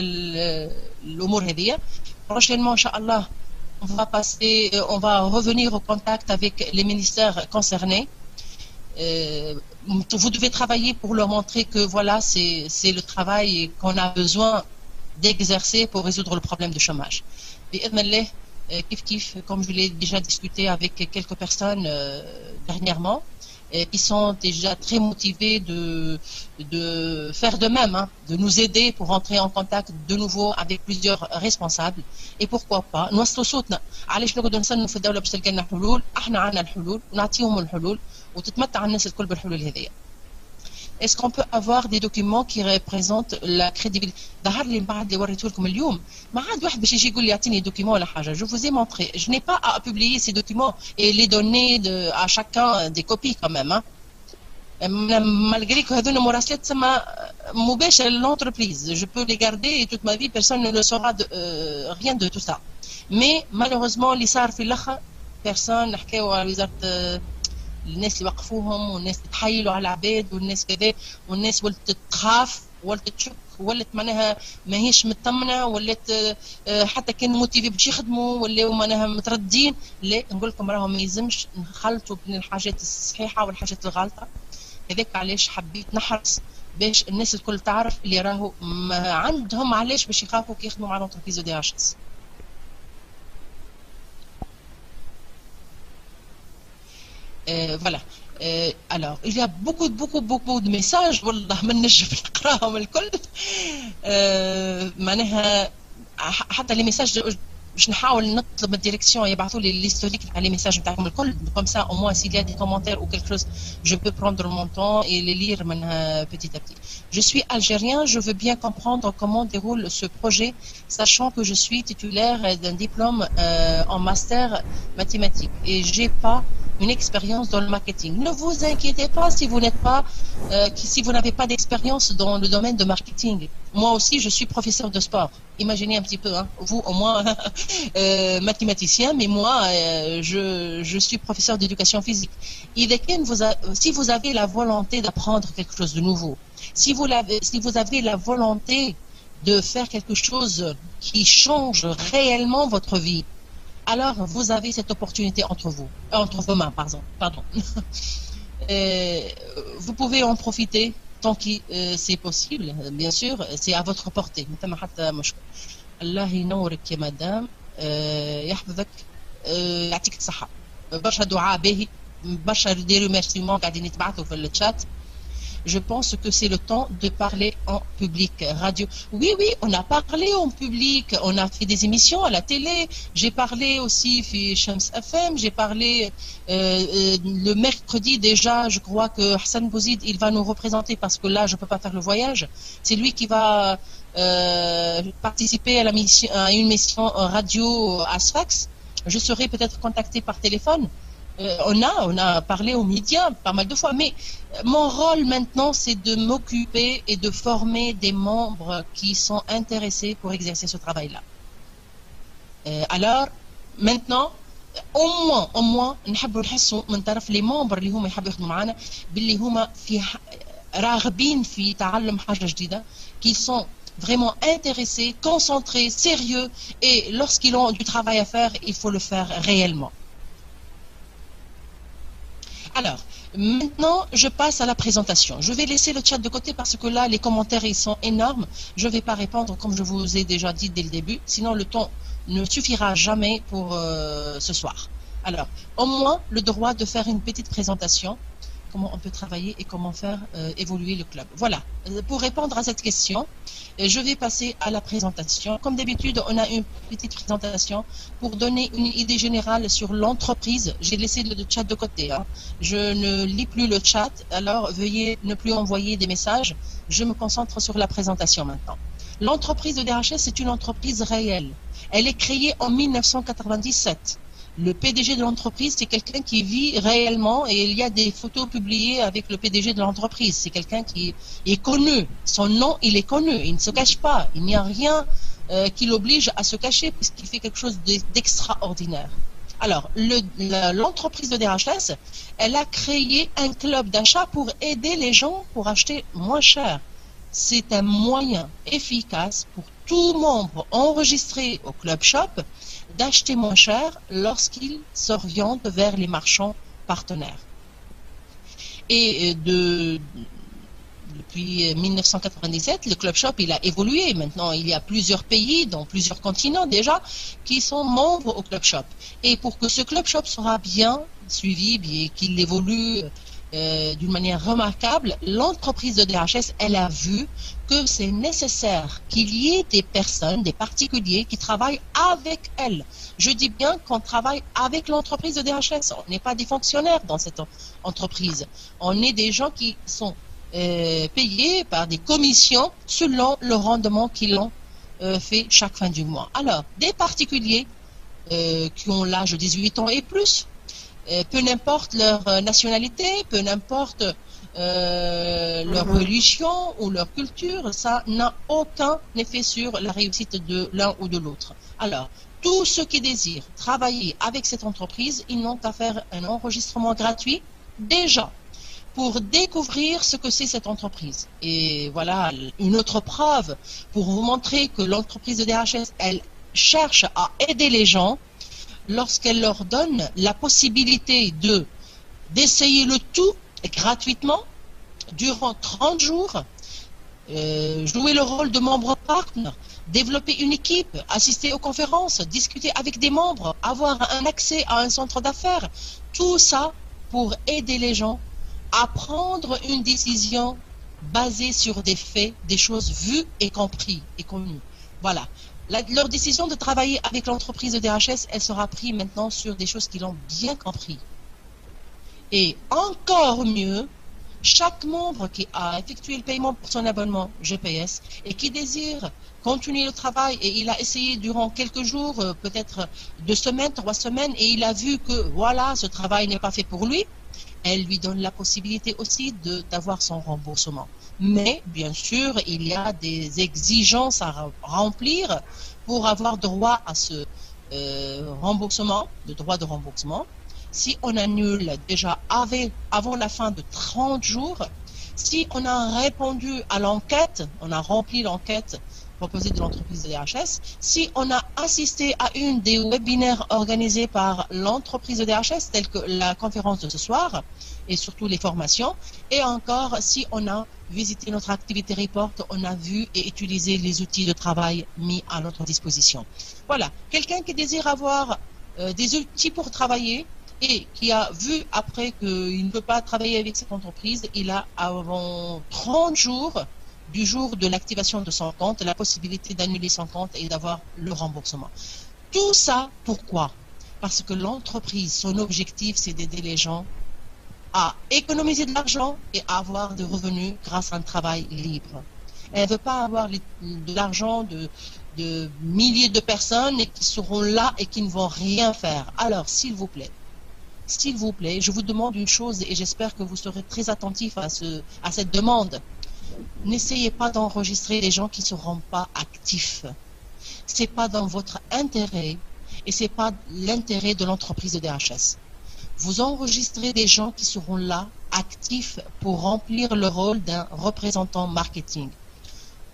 الأمور هذه. Prochainement, Inch'Allah, on va revenir au contact avec les ministères concernés. Vous devez travailler pour leur montrer que voilà, c'est le travail qu'on a besoin d'exercer pour résoudre le problème de chômage. Comme je l'ai déjà discuté avec quelques personnes dernièrement, qui sont déjà très motivés de faire de même, hein, de nous aider pour entrer en contact de nouveau avec plusieurs responsables. Et pourquoi pas نوصلوا صوتنا. علاش نقعدوا نستنوا في الدولة باش تلقى لنا حلول؟ احنا عندنا الحلول ونعطيهم الحلول وتتمتع الناس الكل بالحلول هذيا. Est-ce qu'on peut avoir des documents qui représentent la crédibilité? ظهر لي بعد اللي وريته لكم اليوم ما عاد واحد باش يجي يقول لي يعطيني دوكيمون ولا حاجه. Je vous ai montré. Je n'ai pas à publier ces documents et les donner à chacun des copies quand même. Malgré que هذونا مراسلات تسمى مباشره للانتربريز. Je peux les garder et toute ma vie personne ne le saura rien de tout ça. Mais malheureusement اللي صار في الاخر personne نحكيو على وزاره الناس اللي وقفوهم والناس اللي تحايلوا على العباد والناس كذا والناس ولات تخاف ولات تشك ولات معناها ماهيش مطمنه ولات حتى كان موتيفي باش يخدموا ولاو معناها متردين. لا نقول لكم راهو ما يلزمش نخلطوا بين الحاجات الصحيحه والحاجات الغلطه. هذاك علاش حبيت نحرص باش الناس الكل تعرف اللي راهو ما عندهم علاش باش يخافوا كي يخدموا مع لونتربريز دي اشخاص. Voilà. Alors, il y a beaucoup de messages. والله ما نجم نقراهم الكل. معناها حتى لي ميساج باش نحاول نطلب من الديريكسيون يبعثوا لي l'historique تاع لي ميساج نتاعكم الكل. Comme ça, au moins, s'il y a des commentaires ou quelque chose, je peux prendre mon temps et les lire petit à petit. Je suis algérien, je veux bien comprendre comment déroule ce projet, sachant que je suis titulaire d'un diplôme en master mathématiques et j'ai pas une expérience dans le marketing. Ne vous inquiétez pas si vous n'êtes pas, si vous n'avez pas d'expérience dans le domaine de marketing. Moi aussi, je suis professeur de sport. Imaginez un petit peu, hein, vous au moins mathématicien, mais moi, je suis professeur d'éducation physique. Si vous avez la volonté d'apprendre quelque chose de nouveau, si vous avez la volonté de faire quelque chose qui change réellement votre vie, alors vous avez cette opportunité entre vos mains, pardon. Vous pouvez en profiter tant que c'est possible, bien sûr, c'est à votre portée. Allah ينورك يا مدام يحفظك يعطيك الصحة. برشا دعاء باهي برشا دي ريميرسيمون قاعدين يتبعثوا في الشات. Je pense que c'est le temps de parler en public. Radio. Oui, on a parlé en public. On a fait des émissions à la télé. J'ai parlé aussi chez Shams FM. J'ai parlé le mercredi déjà. Je crois que Hassan Bouzid, il va nous représenter parce que là, je ne peux pas faire le voyage. C'est lui qui va participer à une mission radio à Sfax. Je serai peut-être contacté par téléphone. On a parlé aux médias pas mal de fois, mais mon rôle maintenant, c'est de m'occuper et de former des membres qui sont intéressés pour exercer ce travail-là. Alors, maintenant, au moins, نحب نحسوا من طرف les membres اللي هما يحبوا يخدموا معنا باللي هما راغبين في تعلم حاجة جديدة, qui sont vraiment intéressés, concentrés, sérieux, et lorsqu'ils ont du travail à faire, il faut le faire réellement. Alors, maintenant, je passe à la présentation. Je vais laisser le chat de côté parce que là, les commentaires, ils sont énormes. Je ne vais pas répondre comme je vous ai déjà dit dès le début. Sinon, le temps ne suffira jamais pour ce soir. Alors, au moins, le droit de faire une petite présentation. Comment on peut travailler et comment faire évoluer le club. Voilà. Pour répondre à cette question, je vais passer à la présentation. Comme d'habitude, on a une petite présentation pour donner une idée générale sur l'entreprise. J'ai laissé le chat de côté. Hein. Je ne lis plus le chat, alors veuillez ne plus envoyer des messages. Je me concentre sur la présentation maintenant. L'entreprise de DHS, c'est une entreprise réelle. Elle est créée en 1997. Le PDG de l'entreprise, c'est quelqu'un qui vit réellement et il y a des photos publiées avec le PDG de l'entreprise. C'est quelqu'un qui est connu. Son nom, il est connu. Il ne se cache pas. Il n'y a rien qui l'oblige à se cacher puisqu'il fait quelque chose d'extraordinaire. Alors, l'entreprise de DHS, elle a créé un club d'achat pour aider les gens pour acheter moins cher. C'est un moyen efficace pour tout membre enregistré au Club Shop d'acheter moins cher lorsqu'il s'oriente vers les marchands partenaires. Et depuis 1997, le Club Shop, il a évolué. Maintenant, il y a plusieurs pays, dans plusieurs continents déjà, qui sont membres au Club Shop. Et pour que ce Club Shop soit bien suivi, et qu'il évolue d'une manière remarquable, l'entreprise de DHS, elle a vu que c'est nécessaire qu'il y ait des personnes, des particuliers qui travaillent avec elle. Je dis bien qu'on travaille avec l'entreprise de DHS. On n'est pas des fonctionnaires dans cette entreprise. On est des gens qui sont payés par des commissions selon le rendement qu'ils ont fait chaque fin du mois. Alors, des particuliers qui ont l'âge de 18 ans et plus, peu n'importe leur nationalité, peu n'importe leur religion ou leur culture, ça n'a aucun effet sur la réussite de l'un ou de l'autre. Alors, tous ceux qui désirent travailler avec cette entreprise, ils n'ont qu'à faire un enregistrement gratuit déjà pour découvrir ce que c'est cette entreprise. Et voilà une autre preuve pour vous montrer que l'entreprise de DHS, elle cherche à aider les gens lorsqu'elle leur donne la possibilité d'essayer le tout gratuitement durant 30 jours, jouer le rôle de membre partner, développer une équipe, assister aux conférences, discuter avec des membres, avoir un accès à un centre d'affaires, tout ça pour aider les gens à prendre une décision basée sur des faits, des choses vues et comprises et connues. Voilà. Leur décision de travailler avec l'entreprise de DHS, elle sera prise maintenant sur des choses qu'ils ont bien compris. Et encore mieux, chaque membre qui a effectué le paiement pour son abonnement GPS et qui désire continuer le travail et il a essayé durant quelques jours, peut-être 2 semaines, 3 semaines, et il a vu que voilà, ce travail n'est pas fait pour lui, elle lui donne la possibilité aussi d'avoir son remboursement. Mais bien sûr, il y a des exigences à remplir pour avoir droit à ce remboursement, le droit de remboursement. Si on annule déjà avant la fin de 30 jours, si on a répondu à l'enquête, on a rempli l'enquête proposée de l'entreprise de DHS, si on a assisté à une des webinaires organisés par l'entreprise de DHS, telle que la conférence de ce soir, et surtout les formations, et encore si on a visité notre activité report, on a vu et utilisé les outils de travail mis à notre disposition. Voilà, quelqu'un qui désire avoir des outils pour travailler, et qui a vu après qu'il ne peut pas travailler avec cette entreprise, il a avant 30 jours du jour de l'activation de son compte la possibilité d'annuler son compte et d'avoir le remboursement. Tout ça, pourquoi? Parce que l'entreprise, son objectif, c'est d'aider les gens à économiser de l'argent et à avoir des revenus grâce à un travail libre. Elle ne veut pas avoir de l'argent de milliers de personnes et qui seront là et qui ne vont rien faire. Alors, s'il vous plaît, je vous demande une chose et j'espère que vous serez très attentifs à cette demande. N'essayez pas d'enregistrer des gens qui ne seront pas actifs. Ce n'est pas dans votre intérêt et ce n'est pas l'intérêt de l'entreprise de DHS. Vous enregistrez des gens qui seront là, actifs, pour remplir le rôle d'un représentant marketing.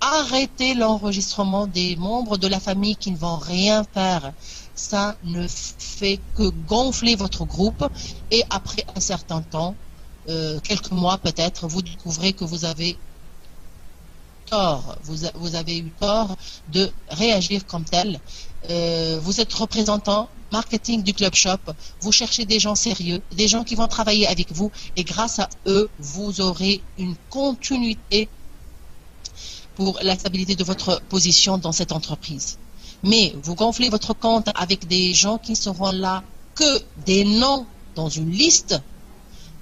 Arrêtez l'enregistrement des membres de la famille qui ne vont rien faire. Ça ne fait que gonfler votre groupe et après un certain temps, quelques mois peut-être, vous découvrez que vous avez tort. Vous avez eu tort de réagir comme tel. Vous êtes représentant marketing du Club Shop. Vous cherchez des gens sérieux, des gens qui vont travailler avec vous et grâce à eux, vous aurez une continuité pour la stabilité de votre position dans cette entreprise. Mais vous gonflez votre compte avec des gens qui seront là que des noms dans une liste.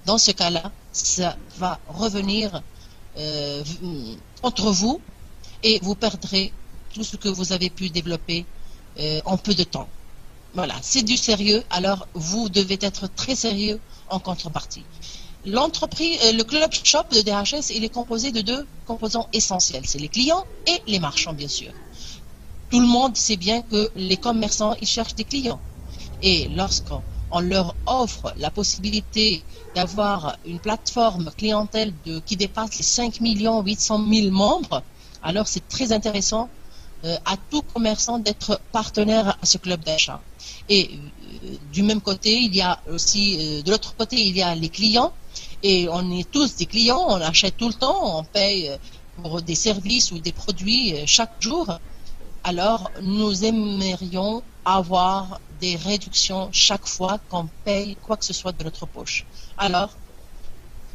Dans ce cas-là, ça va revenir contre vous et vous perdrez tout ce que vous avez pu développer en peu de temps. Voilà, c'est du sérieux, alors vous devez être très sérieux en contrepartie. L'entreprise, le Club Shop de DHS, il est composé de 2 composants essentiels. C'est les clients et les marchands, bien sûr. Tout le monde sait bien que les commerçants, ils cherchent des clients. Et lorsqu'on leur offre la possibilité d'avoir une plateforme clientèle qui dépasse les 5 800 000 membres, alors c'est très intéressant à tout commerçant d'être partenaire à ce club d'achat. Et du même côté, il y a aussi, de l'autre côté, il y a les clients. Et on est tous des clients, on achète tout le temps, on paye pour des services ou des produits chaque jour. Alors, nous aimerions avoir des réductions chaque fois qu'on paye quoi que ce soit de notre poche. Alors,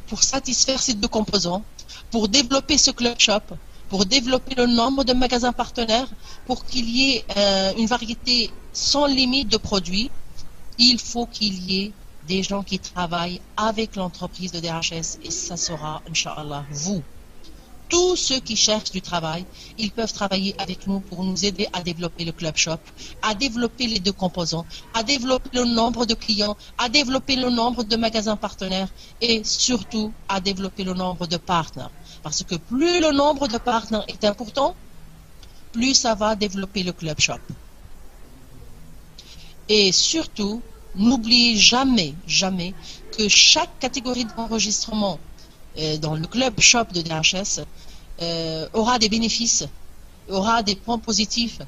pour satisfaire ces 2 composants, pour développer ce Club Shop, pour développer le nombre de magasins partenaires, pour qu'il y ait une variété sans limite de produits, il faut qu'il y ait des gens qui travaillent avec l'entreprise de DHS et ça sera, Inch'Allah, vous. Tous ceux qui cherchent du travail, ils peuvent travailler avec nous pour nous aider à développer le Club Shop, à développer les 2 composants, à développer le nombre de clients, à développer le nombre de magasins partenaires et surtout à développer le nombre de partenaires. Parce que plus le nombre de partenaires est important, plus ça va développer le Club Shop. Et surtout, n'oubliez jamais, jamais que chaque catégorie d'enregistrement dans le Club Shop de DHS aura des bénéfices, aura des points positifs,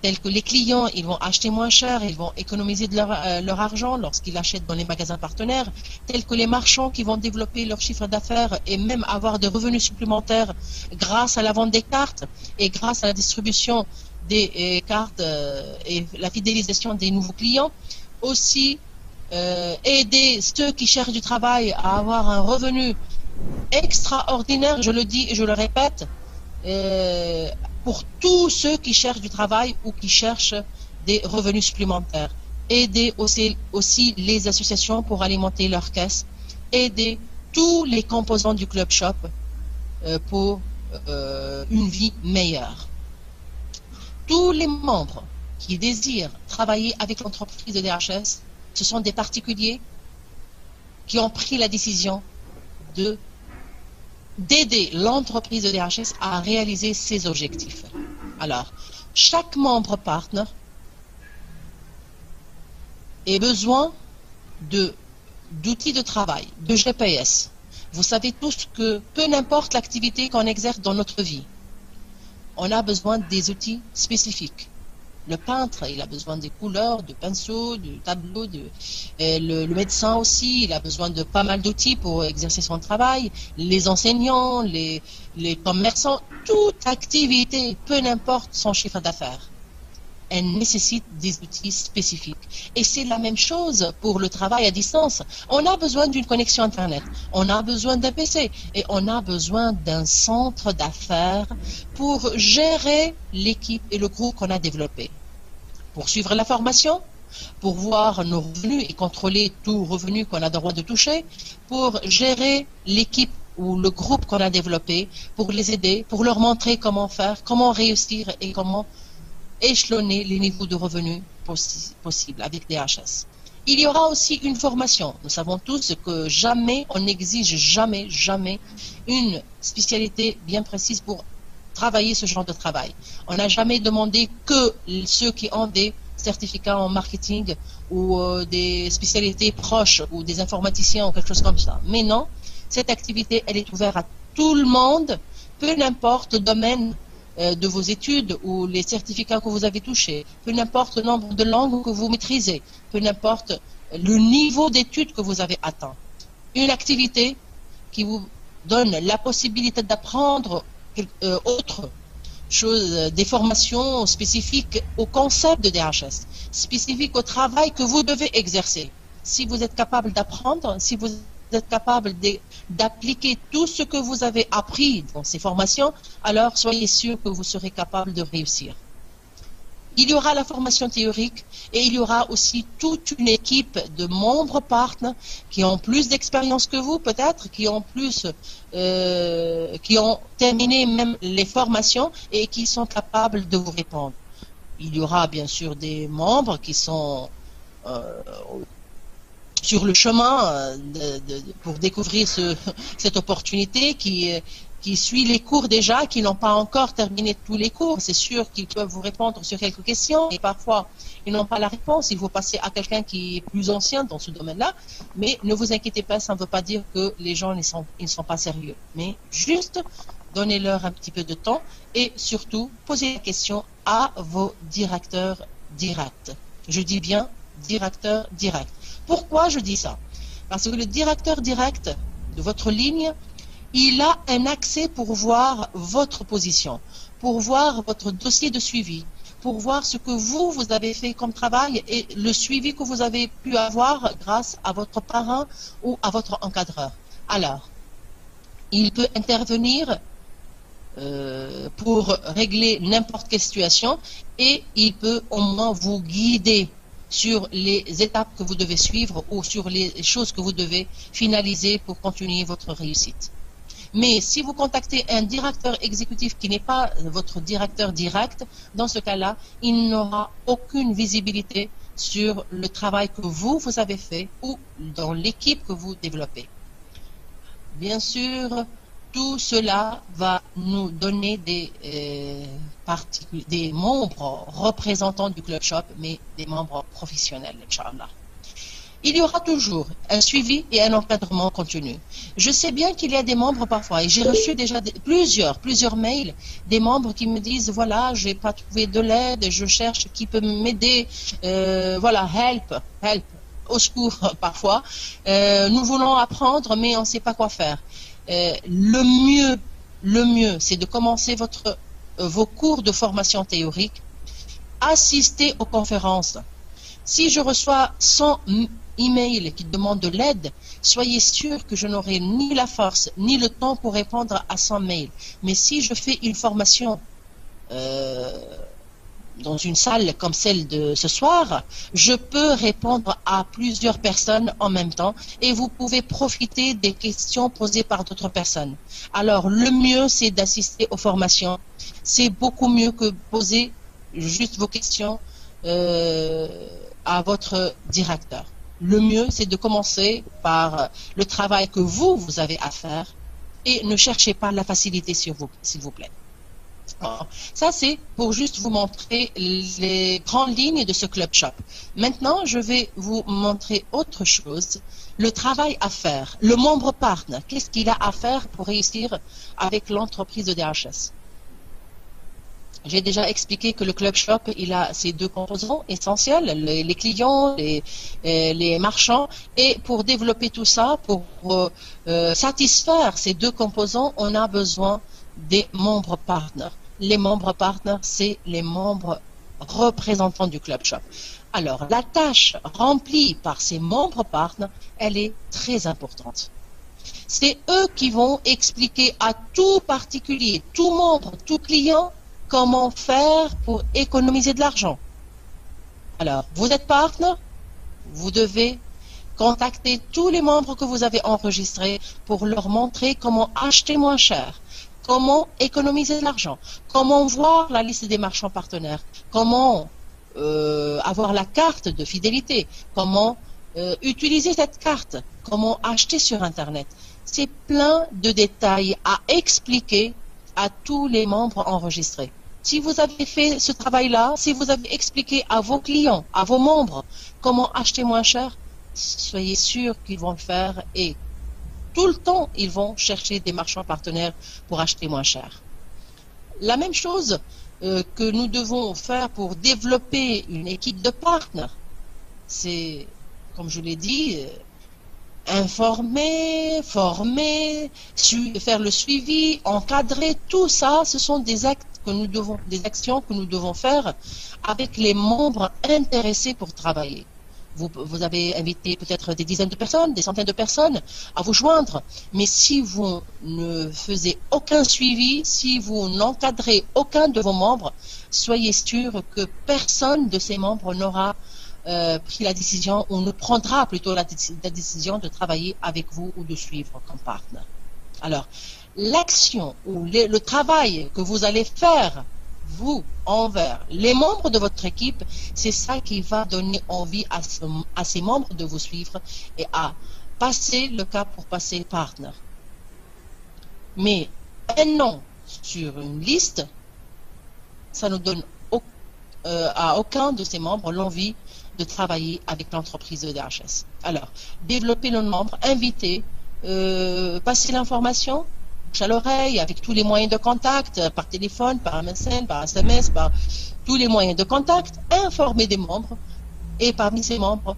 tels que les clients, ils vont acheter moins cher, ils vont économiser de leur argent lorsqu'ils achètent dans les magasins partenaires, tels que les marchands qui vont développer leur chiffre d'affaires et même avoir des revenus supplémentaires grâce à la vente des cartes et grâce à la distribution des cartes et la fidélisation des nouveaux clients. Aussi, aider ceux qui cherchent du travail à avoir un revenu extraordinaire, je le dis et je le répète, pour tous ceux qui cherchent du travail ou qui cherchent des revenus supplémentaires. Aider aussi les associations pour alimenter leurs caisses. Aider tous les composants du Club Shop pour une vie meilleure. Tous les membres qui désirent travailler avec l'entreprise de DHS, ce sont des particuliers qui ont pris la décision d'aider l'entreprise de DHS à réaliser ses objectifs. Alors, chaque membre partner a besoin d'outils de travail, de GPS. Vous savez tous que peu importe l'activité qu'on exerce dans notre vie, on a besoin des outils spécifiques. Le peintre, il a besoin des couleurs, de pinceaux, de tableaux, le médecin aussi, il a besoin de pas mal d'outils pour exercer son travail. Les enseignants, les commerçants, toute activité, peu importe son chiffre d'affaires, elle nécessite des outils spécifiques. Et c'est la même chose pour le travail à distance. On a besoin d'une connexion Internet, on a besoin d'un PC et on a besoin d'un centre d'affaires pour gérer l'équipe et le groupe qu'on a développé. Pour suivre la formation, pour voir nos revenus et contrôler tout revenu qu'on a le droit de toucher, pour gérer l'équipe ou le groupe qu'on a développé, pour les aider, pour leur montrer comment faire, comment réussir et comment échelonner les niveaux de revenus possibles avec DHS. Il y aura aussi une formation. Nous savons tous que jamais, on n'exige jamais une spécialité bien précise pour travailler ce genre de travail. On n'a jamais demandé que ceux qui ont des certificats en marketing ou des spécialités proches ou des informaticiens ou quelque chose comme ça. Mais non, cette activité, elle est ouverte à tout le monde, peu importe le domaine de vos études ou les certificats que vous avez touchés, peu importe le nombre de langues que vous maîtrisez, peu importe le niveau d'études que vous avez atteint. Une activité qui vous donne la possibilité d'apprendre autre chose, des formations spécifiques au concept de DHS, spécifiques au travail que vous devez exercer. Si vous êtes capable d'apprendre, si vous êtes capable d'appliquer tout ce que vous avez appris dans ces formations, alors soyez sûr que vous serez capable de réussir. Il y aura la formation théorique et il y aura aussi toute une équipe de membres partenaires qui ont plus d'expérience que vous, peut-être, qui ont terminé même les formations et qui sont capables de vous répondre. Il y aura bien sûr des membres qui sont sur le chemin pour découvrir cette opportunité, qui suit les cours déjà, qui n'ont pas encore terminé tous les cours. C'est sûr qu'ils peuvent vous répondre sur quelques questions et parfois ils n'ont pas la réponse. Il faut passer à quelqu'un qui est plus ancien dans ce domaine-là. Mais ne vous inquiétez pas, ça ne veut pas dire que les gens ils ne sont pas sérieux. Mais juste donnez-leur un petit peu de temps et surtout posez la question à vos directeurs directs. Je dis bien directeur direct. Pourquoi je dis ça? Parce que le directeur direct de votre ligne, il a un accès pour voir votre position, pour voir votre dossier de suivi, pour voir ce que vous avez fait comme travail et le suivi que vous avez pu avoir grâce à votre parent ou à votre encadreur. Alors, il peut intervenir pour régler n'importe quelle situation et il peut au moins vous guider sur les étapes que vous devez suivre ou sur les choses que vous devez finaliser pour continuer votre réussite. Mais si vous contactez un directeur exécutif qui n'est pas votre directeur direct, dans ce cas-là, il n'aura aucune visibilité sur le travail que vous avez fait ou dans l'équipe que vous développez. Bien sûr, tout cela va nous donner des membres représentants du Club Shop, mais des membres professionnels, Inch'Allah. Il y aura toujours un suivi et un encadrement continu. Je sais bien qu'il y a des membres parfois, et j'ai reçu déjà plusieurs mails, des membres qui me disent, voilà, je n'ai pas trouvé de l'aide, je cherche qui peut m'aider, voilà, help, au secours parfois. Nous voulons apprendre, mais on ne sait pas quoi faire. Le mieux, c'est de commencer vos cours de formation théorique, assister aux conférences. Si je reçois 100 email qui demande de l'aide, soyez sûr que je n'aurai ni la force ni le temps pour répondre à 100 mails. Mais si je fais une formation dans une salle comme celle de ce soir, je peux répondre à plusieurs personnes en même temps et vous pouvez profiter des questions posées par d'autres personnes. Alors, le mieux, c'est d'assister aux formations. C'est beaucoup mieux que poser juste vos questions à votre directeur. Le mieux, c'est de commencer par le travail que vous avez à faire et ne cherchez pas la facilité, s'il vous plaît. Ça, c'est pour juste vous montrer les grandes lignes de ce Club Shop. Maintenant, je vais vous montrer autre chose. Le travail à faire. Le membre partner, qu'est-ce qu'il a à faire pour réussir avec l'entreprise de DHS? J'ai déjà expliqué que le Club Shop, il a ces deux composants essentiels, les clients, les marchands. Et pour développer tout ça, pour satisfaire ces deux composants, on a besoin des membres partners. Les membres partners, c'est les membres représentants du Club Shop. Alors, la tâche remplie par ces membres partners, elle est très importante. C'est eux qui vont expliquer à tout particulier, tout membre, tout client, comment faire pour économiser de l'argent. Alors, vous êtes partenaire, vous devez contacter tous les membres que vous avez enregistrés pour leur montrer comment acheter moins cher, comment économiser de l'argent, comment voir la liste des marchands partenaires, comment avoir la carte de fidélité, comment utiliser cette carte, comment acheter sur Internet. C'est plein de détails à expliquer à tous les membres enregistrés. Si vous avez fait ce travail-là, si vous avez expliqué à vos clients, à vos membres, comment acheter moins cher, soyez sûr qu'ils vont le faire et tout le temps, ils vont chercher des marchands partenaires pour acheter moins cher. La même chose que nous devons faire pour développer une équipe de partenaires, c'est, comme je l'ai dit, informer, former, faire le suivi, encadrer, tout ça, ce sont des actes que nous devons, des actions que nous devons faire avec les membres intéressés pour travailler. Vous avez invité peut-être des dizaines de personnes, des centaines de personnes à vous joindre, mais si vous ne faisiez aucun suivi, si vous n'encadrez aucun de vos membres, soyez sûr que personne de ces membres n'aura pris la décision ou ne prendra plutôt la décision de travailler avec vous ou de suivre comme partenaire. Alors, l'action ou le travail que vous allez faire, vous, envers les membres de votre équipe, c'est ça qui va donner envie à ces membres de vous suivre et à passer le cap pour passer partenaire. Mais un nom sur une liste, ça ne donne à aucun de ces membres l'envie de travailler avec l'entreprise de DHS. Alors, développer le nombre, inviter, passer l'information, bouche à l'oreille, avec tous les moyens de contact, par téléphone, par MSN, par SMS, par tous les moyens de contact, informer des membres, et parmi ces membres,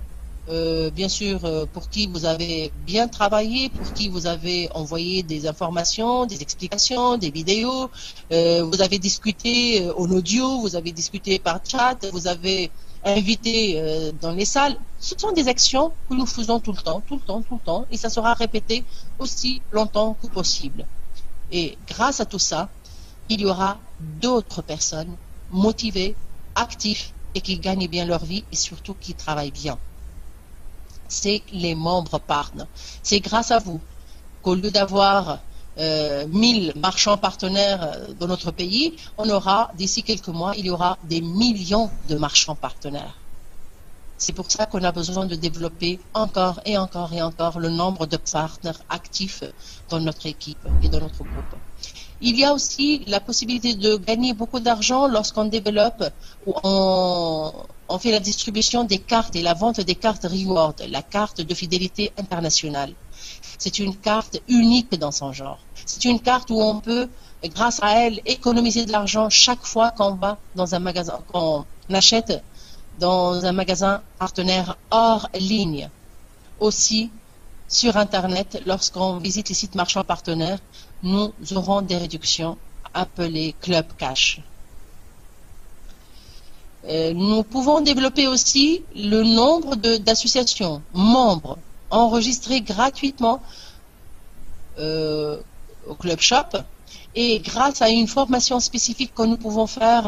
bien sûr, pour qui vous avez bien travaillé, pour qui vous avez envoyé des informations, des explications, des vidéos, vous avez discuté en audio, vous avez discuté par chat, vous avez invité dans les salles. Ce sont des actions que nous faisons tout le temps, et ça sera répété aussi longtemps que possible. Et grâce à tout ça, il y aura d'autres personnes motivées, actives et qui gagnent bien leur vie et surtout qui travaillent bien. C'est les membres partners. C'est grâce à vous qu'au lieu d'avoir 1000 marchands partenaires dans notre pays, on aura, d'ici quelques mois, il y aura des millions de marchands partenaires. C'est pour ça qu'on a besoin de développer encore et encore et encore le nombre de partenaires actifs dans notre équipe et dans notre groupe. Il y a aussi la possibilité de gagner beaucoup d'argent lorsqu'on développe ou on fait la distribution des cartes et la vente des cartes Reward, la carte de fidélité internationale. C'est une carte unique dans son genre. C'est une carte où on peut, grâce à elle, économiser de l'argent chaque fois qu'on va dans un magasin, qu'on achète dans un magasin partenaire hors ligne. Aussi, sur Internet, lorsqu'on visite les sites marchands partenaires, nous aurons des réductions appelées Club Cash. Nous pouvons développer aussi le nombre d'associations membres enregistrées gratuitement au Club Shop, et grâce à une formation spécifique que nous pouvons faire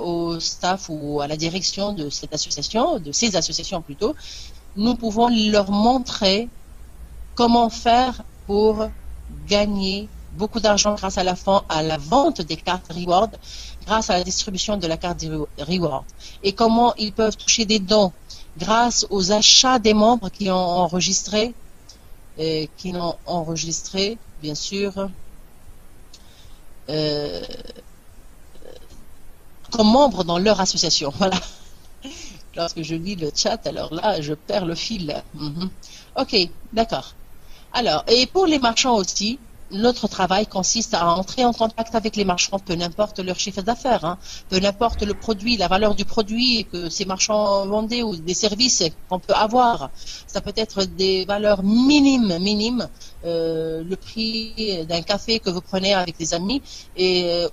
au staff ou à la direction de cette association, de ces associations plutôt, nous pouvons leur montrer comment faire pour gagner beaucoup d'argent grâce à la vente des cartes Reward, grâce à la distribution de la carte Reward, et comment ils peuvent toucher des dons grâce aux achats des membres qui ont enregistré, bien sûr, comme membres dans leur association. Voilà. Lorsque je lis le chat, alors là, je perds le fil. Ok, d'accord. Alors, et pour les marchands aussi, notre travail consiste à entrer en contact avec les marchands, peu n'importe leur chiffre d'affaires, hein, peu n'importe le produit, la valeur du produit que ces marchands vendaient ou des services qu'on peut avoir. Ça peut être des valeurs minimes, le prix d'un café que vous prenez avec des amis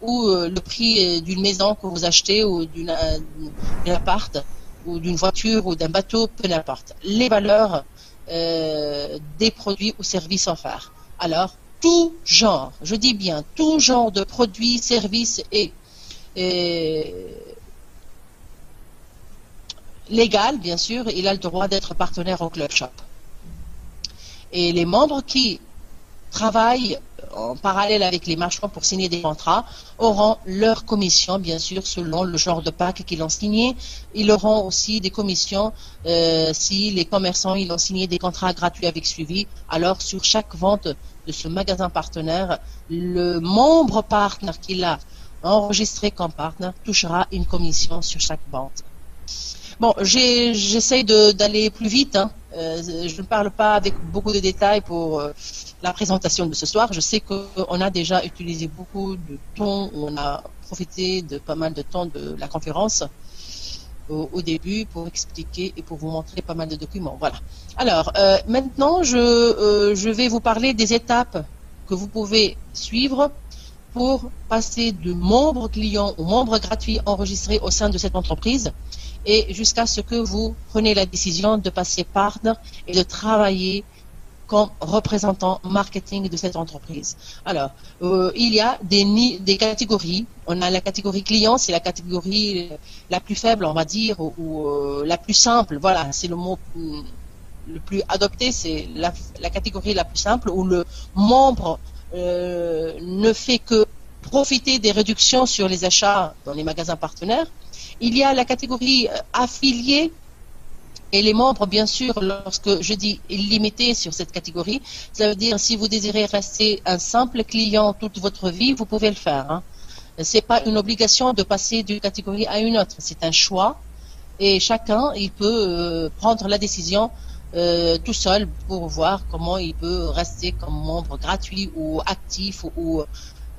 ou le prix d'une maison que vous achetez ou d'un appart ou d'une voiture ou d'un bateau, peu n'importe. Les valeurs des produits ou services offerts. Alors, tout genre, je dis bien, tout genre de produits, services et légal, bien sûr, il a le droit d'être partenaire au Club Shop. Et les membres qui travaillent en parallèle avec les marchands pour signer des contrats auront leur commission, bien sûr, selon le genre de pack qu'ils ont signé. Ils auront aussi des commissions si les commerçants ils ont signé des contrats gratuits avec suivi. Alors, sur chaque vente de ce magasin partenaire, le membre partenaire qu'il a enregistré comme partenaire touchera une commission sur chaque vente. Bon, j'essaie d'aller plus vite. Hein. Je ne parle pas avec beaucoup de détails pour la présentation de ce soir. Je sais qu'on a déjà utilisé beaucoup de temps, on a profité de pas mal de temps de la conférence au début pour expliquer et pour vous montrer pas mal de documents. Voilà. Alors, maintenant, je vais vous parler des étapes que vous pouvez suivre pour passer de membre client ou membre gratuit enregistré au sein de cette entreprise et jusqu'à ce que vous preniez la décision de passer partner et de travailler comme représentant marketing de cette entreprise. Alors, il y a des catégories. On a la catégorie client, c'est la catégorie la plus faible, on va dire, ou la plus simple. Voilà, c'est le mot le plus adopté, c'est la catégorie la plus simple où le membre ne fait que profiter des réductions sur les achats dans les magasins partenaires. Il y a la catégorie affiliée et les membres, bien sûr, lorsque je dis illimité sur cette catégorie, ça veut dire si vous désirez rester un simple client toute votre vie, vous pouvez le faire. Hein. Ce n'est pas une obligation de passer d'une catégorie à une autre, c'est un choix et chacun il peut prendre la décision tout seul pour voir comment il peut rester comme membre gratuit ou actif ou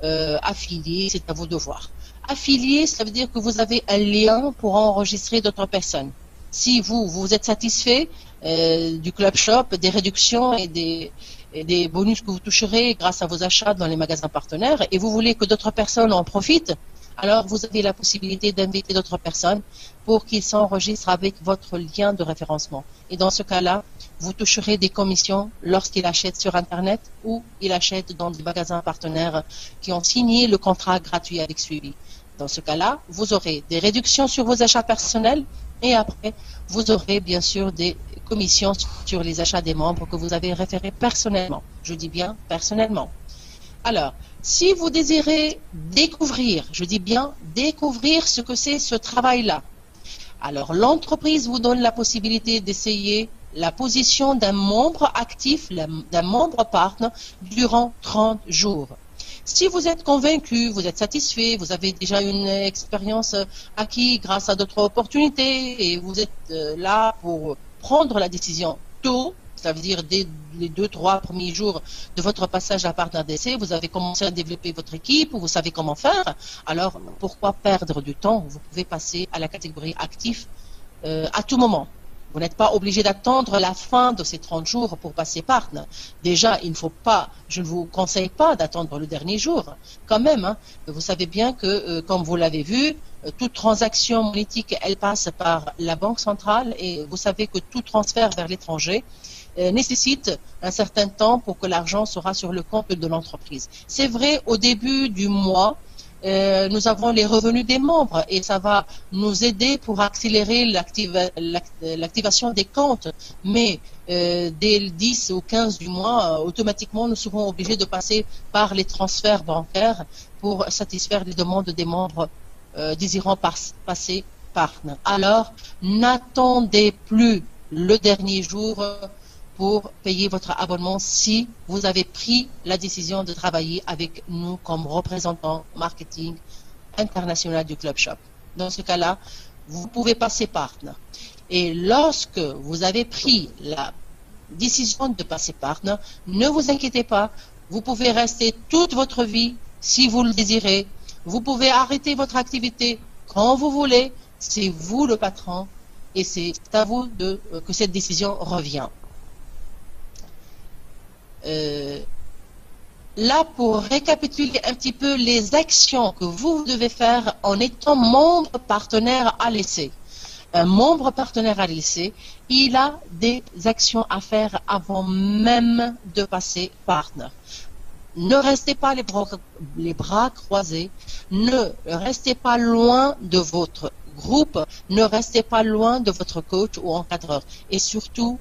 affilié, c'est à vous de voir. Affilié, ça veut dire que vous avez un lien pour enregistrer d'autres personnes. Si vous êtes satisfait du Club Shop, des réductions et des bonus que vous toucherez grâce à vos achats dans les magasins partenaires et vous voulez que d'autres personnes en profitent, alors vous avez la possibilité d'inviter d'autres personnes pour qu'ils s'enregistrent avec votre lien de référencement. Et dans ce cas-là, vous toucherez des commissions lorsqu'ils achètent sur Internet ou ils achètent dans des magasins partenaires qui ont signé le contrat gratuit avec suivi. Dans ce cas-là, vous aurez des réductions sur vos achats personnels et après, vous aurez bien sûr des commissions sur les achats des membres que vous avez référés personnellement. Je dis bien personnellement. Alors, si vous désirez découvrir, je dis bien découvrir ce que c'est ce travail-là, alors l'entreprise vous donne la possibilité d'essayer la position d'un membre actif, d'un membre partner durant 30 jours. Si vous êtes convaincu, vous êtes satisfait, vous avez déjà une expérience acquise grâce à d'autres opportunités et vous êtes là pour prendre la décision tôt, ça veut dire dès les 2-3 premiers jours de votre passage à partenaire d'essai, vous avez commencé à développer votre équipe, vous savez comment faire, alors pourquoi perdre du temps? Vous pouvez passer à la catégorie actif à tout moment. Vous n'êtes pas obligé d'attendre la fin de ces 30 jours pour passer partner. Déjà, il ne faut pas, je ne vous conseille pas d'attendre le dernier jour. Quand même, hein, vous savez bien que, comme vous l'avez vu, toute transaction monétique, elle passe par la banque centrale et vous savez que tout transfert vers l'étranger nécessite un certain temps pour que l'argent sera sur le compte de l'entreprise. C'est vrai, au début du mois, nous avons les revenus des membres et ça va nous aider pour accélérer l'activation des comptes. Mais dès le 10 ou 15 du mois, automatiquement, nous serons obligés de passer par les transferts bancaires pour satisfaire les demandes des membres désirant passer partner. Alors, n'attendez plus le dernier jour pour payer votre abonnement si vous avez pris la décision de travailler avec nous comme représentant marketing international du Club Shop. Dans ce cas-là, vous pouvez passer partner. Et lorsque vous avez pris la décision de passer partner, ne vous inquiétez pas, vous pouvez rester toute votre vie si vous le désirez. Vous pouvez arrêter votre activité quand vous voulez. C'est vous le patron et c'est à vous que cette décision revient. Là, pour récapituler un petit peu les actions que vous devez faire en étant membre partenaire à l'essai. Un membre partenaire à l'essai, il a des actions à faire avant même de passer partner. Ne restez pas les bras croisés, ne restez pas loin de votre groupe, ne restez pas loin de votre coach ou encadreur. Et surtout,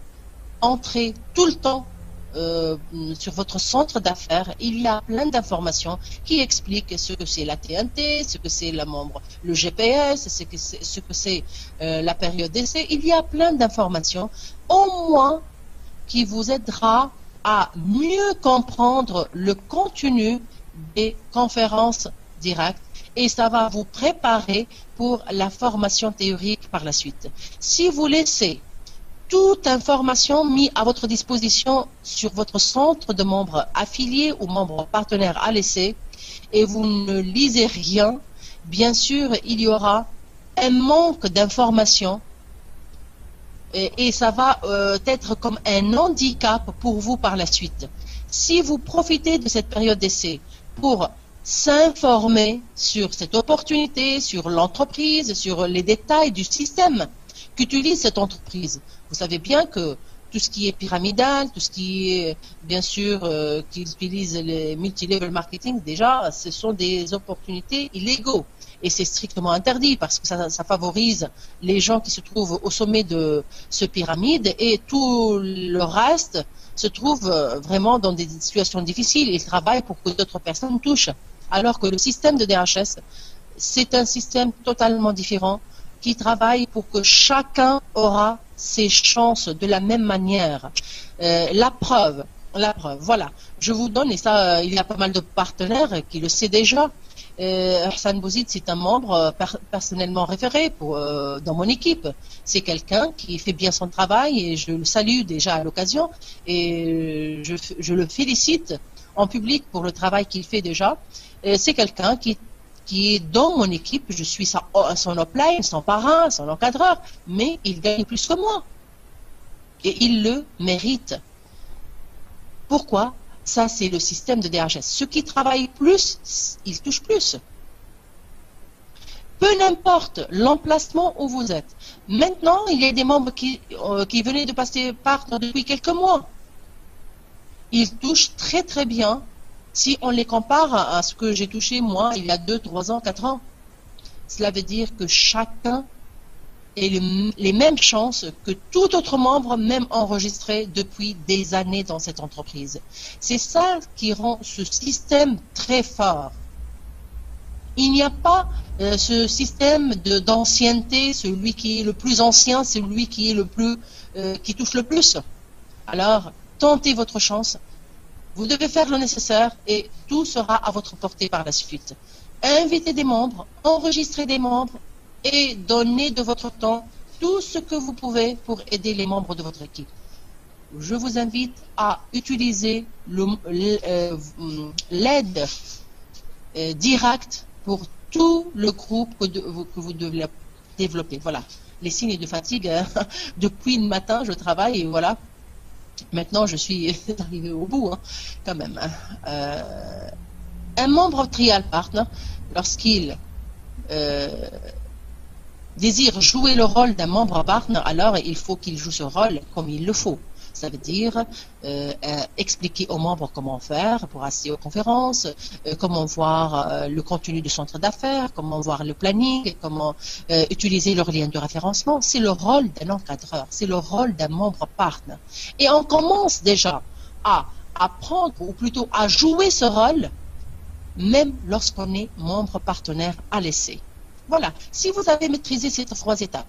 entrez tout le temps sur votre centre d'affaires. Il y a plein d'informations qui expliquent ce que c'est la TNT, ce que c'est le GPS, ce que c'est la période d'essai. Il y a plein d'informations, au moins qui vous aidera à mieux comprendre le contenu des conférences directes et ça va vous préparer pour la formation théorique par la suite. Si vous laissez toute information mise à votre disposition sur votre centre de membres affiliés ou membres partenaires à l'essai et vous ne lisez rien, bien sûr, il y aura un manque d'informations et ça va être comme un handicap pour vous par la suite. Si vous profitez de cette période d'essai pour s'informer sur cette opportunité, sur l'entreprise, sur les détails du système qu'utilise cette entreprise, vous savez bien que tout ce qui est pyramidal, tout ce qui est, bien sûr, qui utilise les multi-level marketing, déjà, ce sont des opportunités illégaux. Et c'est strictement interdit parce que ça favorise les gens qui se trouvent au sommet de ce pyramide et tout le reste se trouve vraiment dans des situations difficiles. Ils travaillent pour que d'autres personnes touchent. Alors que le système de DHS, c'est un système totalement différent qui travaille pour que chacun aura ses chances de la même manière. La preuve, voilà. Je vous donne, et ça, il y a pas mal de partenaires qui le savent déjà. Hassan Bouzid, c'est un membre personnellement référé dans mon équipe. C'est quelqu'un qui fait bien son travail et je le salue déjà à l'occasion et je le félicite en public pour le travail qu'il fait déjà. C'est quelqu'un qui est dans mon équipe, je suis son upline, son parrain, son encadreur, mais il gagne plus que moi. Et il le mérite. Pourquoi ? Ça, c'est le système de DHS. Ceux qui travaillent plus, ils touchent plus. Peu n'importe l'emplacement où vous êtes. Maintenant, il y a des membres qui venaient de passer partner depuis quelques mois. Ils touchent très très bien si on les compare à ce que j'ai touché moi il y a 2, 3 ans, 4 ans. Cela veut dire que chacun ait les mêmes chances que tout autre membre, même enregistré depuis des années dans cette entreprise. C'est ça qui rend ce système très fort. Il n'y a pas ce système d'ancienneté, celui qui est le plus ancien, celui qui est qui touche le plus. Alors, tentez votre chance. Vous devez faire le nécessaire et tout sera à votre portée par la suite. Invitez des membres, enregistrez des membres et donnez de votre temps tout ce que vous pouvez pour aider les membres de votre équipe. Je vous invite à utiliser l'aide directe pour tout le groupe que vous développer. Voilà, les signes de fatigue, depuis le matin, je travaille et voilà. Maintenant, je suis arrivé au bout, hein, quand même. Un membre trial partner, lorsqu'il désire jouer le rôle d'un membre partner, alors il faut qu'il joue ce rôle comme il le faut. Ça veut dire expliquer aux membres comment faire pour assister aux conférences, comment voir le contenu du centre d'affaires, comment voir le planning, comment utiliser leur lien de référencement. C'est le rôle d'un encadreur, c'est le rôle d'un membre partner. Et on commence déjà à apprendre, ou plutôt à jouer ce rôle, même lorsqu'on est membre partenaire à l'essai. Voilà, si vous avez maîtrisé ces 3 étapes,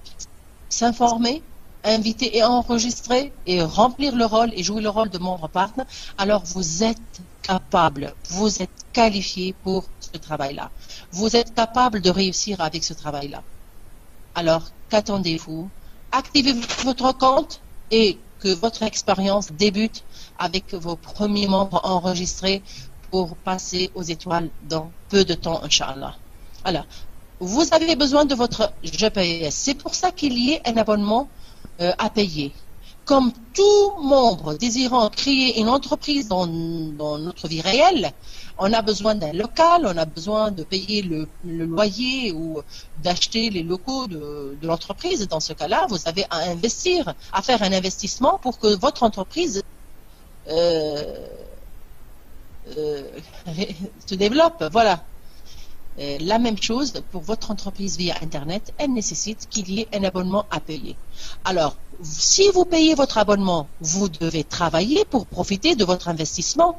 s'informer, inviter et enregistrer et remplir le rôle et jouer le rôle de membre partenaire, alors vous êtes capable, vous êtes qualifié pour ce travail-là. Vous êtes capable de réussir avec ce travail-là. Alors, qu'attendez-vous? Activez votre compte et que votre expérience débute avec vos premiers membres enregistrés pour passer aux étoiles dans peu de temps, Inch'Allah. Alors, vous avez besoin de votre GPS. C'est pour ça qu'il y ait un abonnement à payer. Comme tout membre désirant créer une entreprise dans notre vie réelle, on a besoin d'un local, on a besoin de payer le loyer ou d'acheter les locaux de l'entreprise. Dans ce cas-là, vous avez à investir, à faire un investissement pour que votre entreprise se développe. Voilà. La même chose pour votre entreprise via Internet, elle nécessite qu'il y ait un abonnement à payer. Alors, si vous payez votre abonnement, vous devez travailler pour profiter de votre investissement.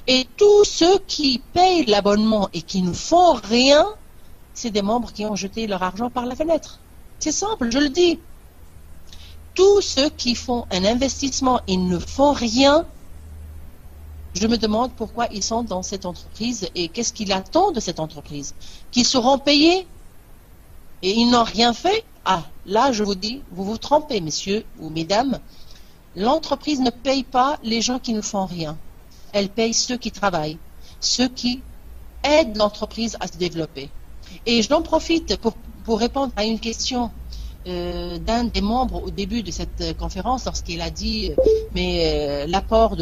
Et tous ceux qui payent l'abonnement et qui ne font rien, c'est des membres qui ont jeté leur argent par la fenêtre. C'est simple, je le dis. Tous ceux qui font un investissement et ne font rien, je me demande pourquoi ils sont dans cette entreprise et qu'est-ce qu'ils attendent de cette entreprise. Qu'ils seront payés et ils n'ont rien fait. Ah, là, je vous dis, vous vous trompez, messieurs ou mesdames. L'entreprise ne paye pas les gens qui ne font rien. Elle paye ceux qui travaillent, ceux qui aident l'entreprise à se développer. Et j'en profite pour répondre à une question d'un des membres au début de cette conférence lorsqu'il a dit mais l'apport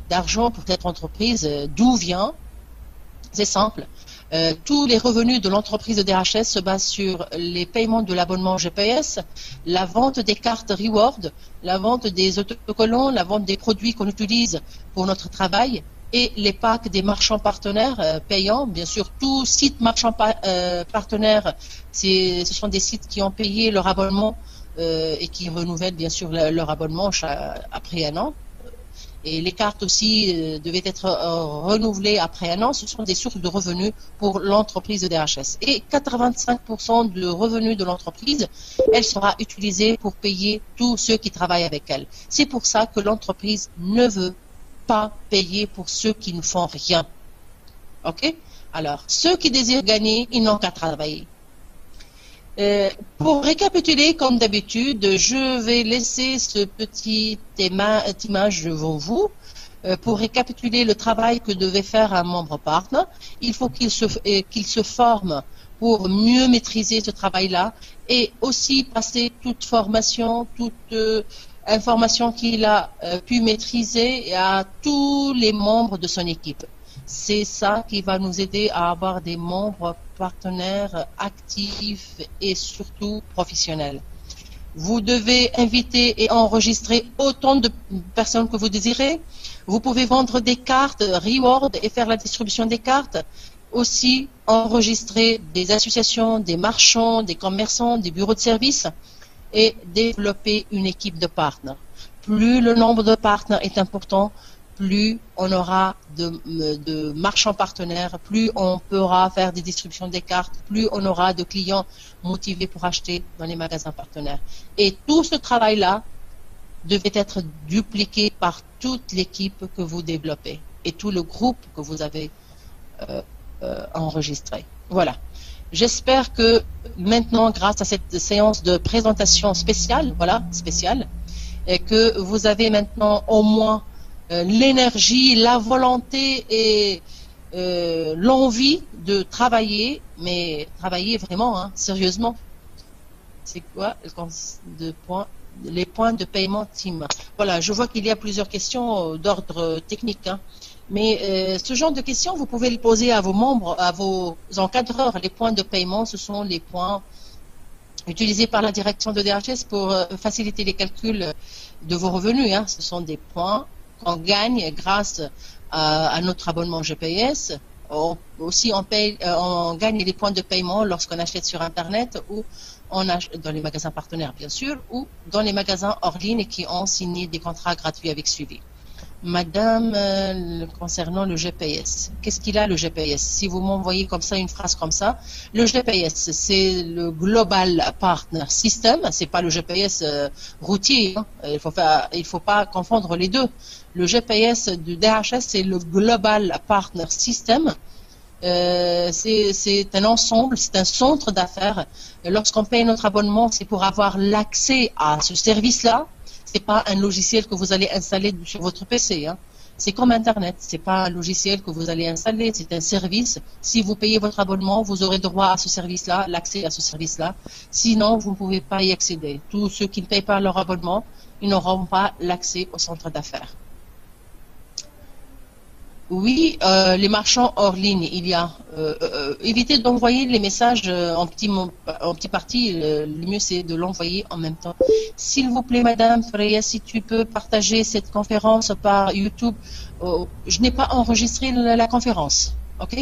d'argent pour cette entreprise, d'où vient? C'est simple. Tous les revenus de l'entreprise de DHS se basent sur les paiements de l'abonnement GPS, la vente des cartes Reward, la vente des autocollants, la vente des produits qu'on utilise pour notre travail et les packs des marchands partenaires payants. Bien sûr, tous sites marchands partenaires, ce sont des sites qui ont payé leur abonnement et qui renouvellent bien sûr leur abonnement après un an. Et les cartes aussi devaient être renouvelées après un an. Ce sont des sources de revenus pour l'entreprise de DHS. Et 85% de revenus de l'entreprise, elle sera utilisée pour payer tous ceux qui travaillent avec elle. C'est pour ça que l'entreprise ne veut pas payer pour ceux qui ne font rien. Ok? Alors, ceux qui désirent gagner, ils n'ont qu'à travailler. Pour récapituler, comme d'habitude, je vais laisser ce petite image devant vous. Pour récapituler le travail que devait faire un membre partner, il faut qu'il se forme pour mieux maîtriser ce travail-là et aussi passer toute formation, toute information qu'il a pu maîtriser à tous les membres de son équipe. C'est ça qui va nous aider à avoir des membres partenaires actifs et surtout professionnels. Vous devez inviter et enregistrer autant de personnes que vous désirez. Vous pouvez vendre des cartes Reward et faire la distribution des cartes. Aussi enregistrer des associations, des marchands, des commerçants, des bureaux de service et développer une équipe de partenaires. Plus le nombre de partenaires est important, plus on aura de marchands partenaires, plus on pourra faire des distributions des cartes, plus on aura de clients motivés pour acheter dans les magasins partenaires. Et tout ce travail-là devait être dupliqué par toute l'équipe que vous développez et tout le groupe que vous avez enregistré. Voilà. J'espère que maintenant, grâce à cette séance de présentation spéciale, et que vous avez maintenant au moins l'énergie, la volonté et l'envie de travailler, mais travailler vraiment, sérieusement, C'est quoi les points de paiement Team? Voilà, je vois qu'il y a plusieurs questions d'ordre technique, hein. Mais ce genre de questions, vous pouvez les poser à vos membres, à vos encadreurs. Les points de paiement, ce sont les points utilisés par la direction de DHS pour faciliter les calculs de vos revenus, hein. Ce sont des points qu'on gagne grâce à notre abonnement GPS. Aussi, on gagne les points de paiement lorsqu'on achète sur Internet ou dans les magasins partenaires, bien sûr, ou dans les magasins hors ligne qui ont signé des contrats gratuits avec suivi. Madame, concernant le GPS, qu'est-ce qu'il a le GPS? Si vous m'envoyez comme ça une phrase comme ça, le GPS, c'est le Global Partner System, c'est pas le GPS routier, hein. Il faut pas confondre les deux. Le GPS du DHS, c'est le Global Partner System. C'est un ensemble, c'est un centre d'affaires. Lorsqu'on paye notre abonnement, c'est pour avoir l'accès à ce service-là. C'est pas un logiciel que vous allez installer sur votre PC, hein. C'est comme Internet, c'est pas un logiciel que vous allez installer, c'est un service. Si vous payez votre abonnement, vous aurez droit à ce service-là, l'accès à ce service-là. Sinon, vous ne pouvez pas y accéder. Tous ceux qui ne payent pas leur abonnement, ils n'auront pas l'accès au centre d'affaires. Oui, les marchands hors ligne, il y a. Évitez d'envoyer les messages en petit partie. Le mieux, c'est de l'envoyer en même temps. S'il vous plaît, Madame Freya, si tu peux partager cette conférence par YouTube. Je n'ai pas enregistré la conférence. OK?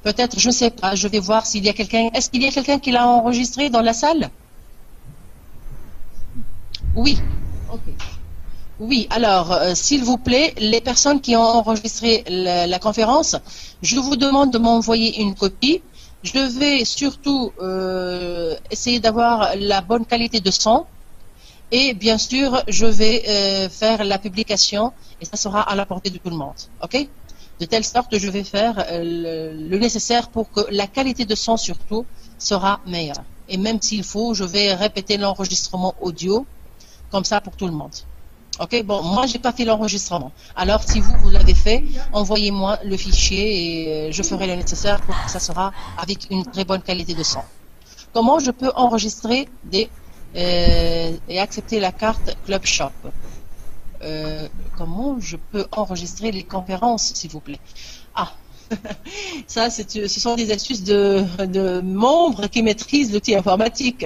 Peut-être, je ne sais pas. Je vais voir s'il y a quelqu'un. Est-ce qu'il y a quelqu'un qui l'a enregistré dans la salle? Oui. OK. Oui, alors, s'il vous plaît, les personnes qui ont enregistré la conférence, je vous demande de m'envoyer une copie. Je vais surtout essayer d'avoir la bonne qualité de son. Et bien sûr, je vais faire la publication et ça sera à la portée de tout le monde. OK? De telle sorte que je vais faire le nécessaire pour que la qualité de son surtout sera meilleure. Et même s'il faut, je vais répéter l'enregistrement audio, comme ça pour tout le monde. Ok, bon, moi j'ai pas fait l'enregistrement. Alors si vous l'avez fait, envoyez-moi le fichier et je ferai le nécessaire pour que ça sera avec une très bonne qualité de son. Comment je peux enregistrer et accepter la carte Club Shop? Comment je peux enregistrer les conférences, s'il vous plaît? Ah, ça ce sont des astuces de membres qui maîtrisent l'outil informatique.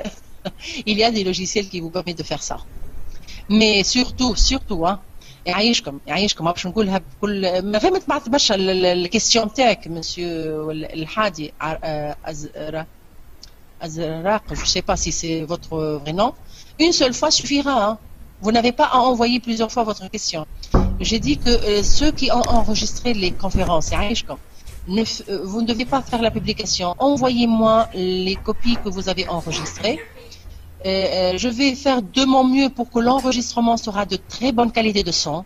Il y a des logiciels qui vous permettent de faire ça. Mais surtout hein يعيشكم ما باش نقولها بكل ما فهمت بعد برشا الكيستيون تاعك مسيو الحادي Azraq, je ne sais pas si c'est votre vrai nom. Une seule fois suffira, hein. Vous n'avez pas à envoyer plusieurs fois votre question. J'ai dit que ceux qui ont enregistré les conférences vous ne devez pas faire la publication. Envoyez-moi les copies que vous avez enregistrées. Je vais faire de mon mieux pour que l'enregistrement sera de très bonne qualité de son.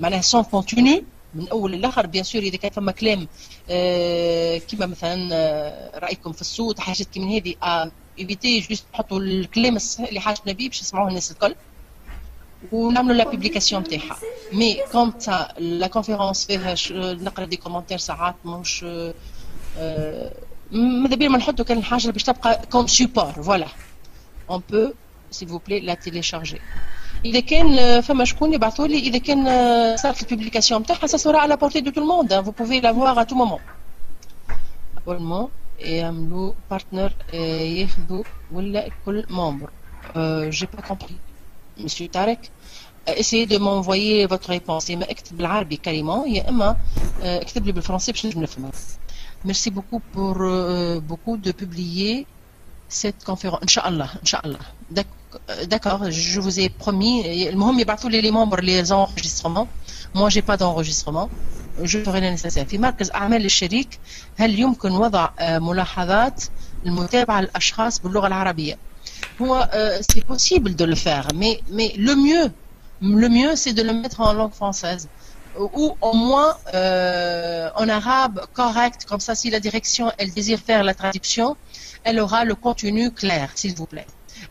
معناها son continu من اول للاخر بيان سور. اذا كان فما كلام كيما مثلا رايكم في الصوت حاجات كيما هذه ايفيتي جوست تحطوا الكلام الصحيح اللي حاجتنا بيه باش يسمعوه الناس الكل ونعملوا لا بوبليكاسيون نتاعها. مي كوم تا لا كونفيرونس فيها نقرا دي كومونتير ساعات مش ماذا بينا ما نحطوا كان الحاجه اللي باش تبقى كوم سيبور. فوالا on peut s'il vous plaît la télécharger. إذا كان فما شكون يبعثوا لي إذا كان صارت البوبليكاسيون نتاعها ça sera à la portée de tout le monde, hein. Vous pouvez la voir à tout moment. abonnement يعملوا بارتنر ياخذوا ولا كل membre. J'ai pas compris monsieur Tarek. Essayez de m'envoyer votre réponse. إما اكتب بالعربي كلمة يا إما اكتب لي بالفرنسي باش نفهمها. Merci beaucoup pour beaucoup de publier cette conférence. Inch'Allah, Inch'Allah. D'accord, je vous ai promis. المهم يبعثوا لي les membres les enregistrements. Moi j'ai pas d'enregistrement. Je ferai le nécessaire. في مركز أعمال الشريك هل يمكن وضع ملاحظات المتابعة للأشخاص باللغة العربية؟ هو c'est possible de le faire, mais le mieux c'est de le mettre en langue française ou au moins en arabe correct, comme ça si la direction elle désire faire la traduction, elle aura le contenu clair, s'il vous plaît,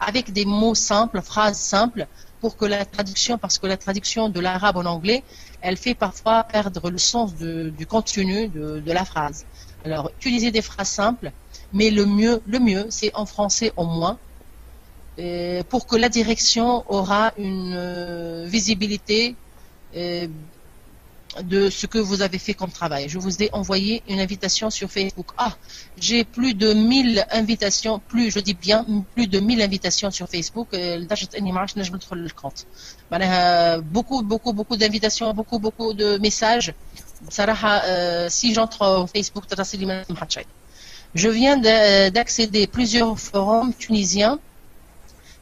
avec des mots simples, phrases simples, pour que la traduction, parce que la traduction de l'arabe en anglais, elle fait parfois perdre le sens du contenu de la phrase. Alors, utilisez des phrases simples, mais le mieux, c'est en français au moins, pour que la direction aura une visibilité de ce que vous avez fait comme travail. Je vous ai envoyé une invitation sur Facebook. Ah, j'ai plus de 1000 invitations, je dis bien plus de 1000 invitations sur Facebook. Beaucoup d'invitations, beaucoup de messages. Si j'entre au Facebook, je viens d'accéder à plusieurs forums tunisiens.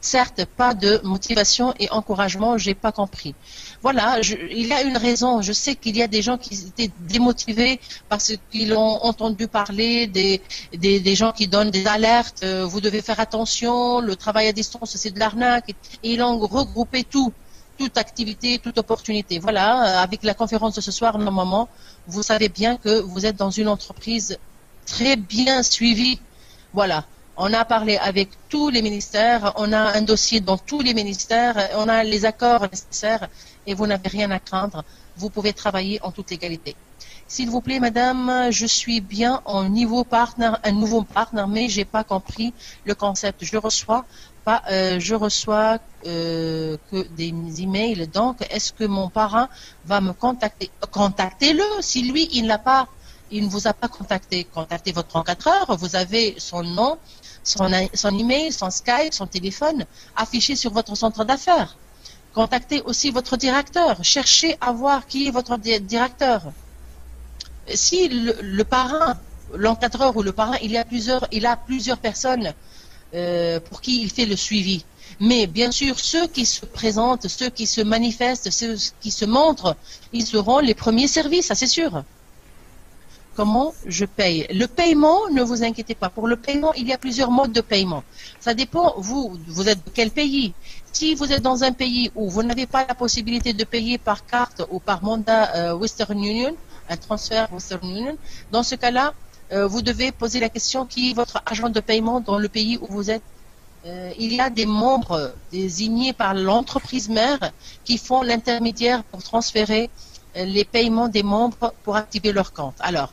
Certes, pas de motivation et encouragement, j'ai pas compris. Voilà, il y a une raison. Je sais qu'il y a des gens qui étaient démotivés parce qu'ils ont entendu parler des gens qui donnent des alertes. Vous devez faire attention, le travail à distance, c'est de l'arnaque. Et ils ont regroupé toute activité, toute opportunité. Voilà, avec la conférence de ce soir, normalement, vous savez bien que vous êtes dans une entreprise très bien suivie. Voilà. On a parlé avec tous les ministères, on a un dossier dans tous les ministères, on a les accords nécessaires et vous n'avez rien à craindre. Vous pouvez travailler en toute légalité. S'il vous plaît, madame, je suis bien en niveau partner, un nouveau partner, mais j'ai pas compris le concept. Je reçois que des emails. Donc, est-ce que mon parrain va me contacter? Contactez-le. Si lui, il ne vous a pas contacté, contactez votre encadreur. Vous avez son nom, son email, son Skype, son téléphone affiché sur votre centre d'affaires. Contactez aussi votre directeur. Cherchez à voir qui est votre directeur. Si le parrain, l'encadreur ou le parrain, il a plusieurs personnes pour qui il fait le suivi. Mais bien sûr, ceux qui se présentent, ceux qui se manifestent, ceux qui se montrent, ils seront les premiers services, ça c'est sûr. Comment je paye? Le paiement, ne vous inquiétez pas. Pour le paiement, il y a plusieurs modes de paiement. Ça dépend, vous êtes de quel pays. Si vous êtes dans un pays où vous n'avez pas la possibilité de payer par carte ou par mandat Western Union, un transfert Western Union, dans ce cas-là, vous devez poser la question qui est votre agent de paiement dans le pays où vous êtes. Il y a des membres désignés par l'entreprise mère qui font l'intermédiaire pour transférer les paiements des membres pour activer leur compte. Alors,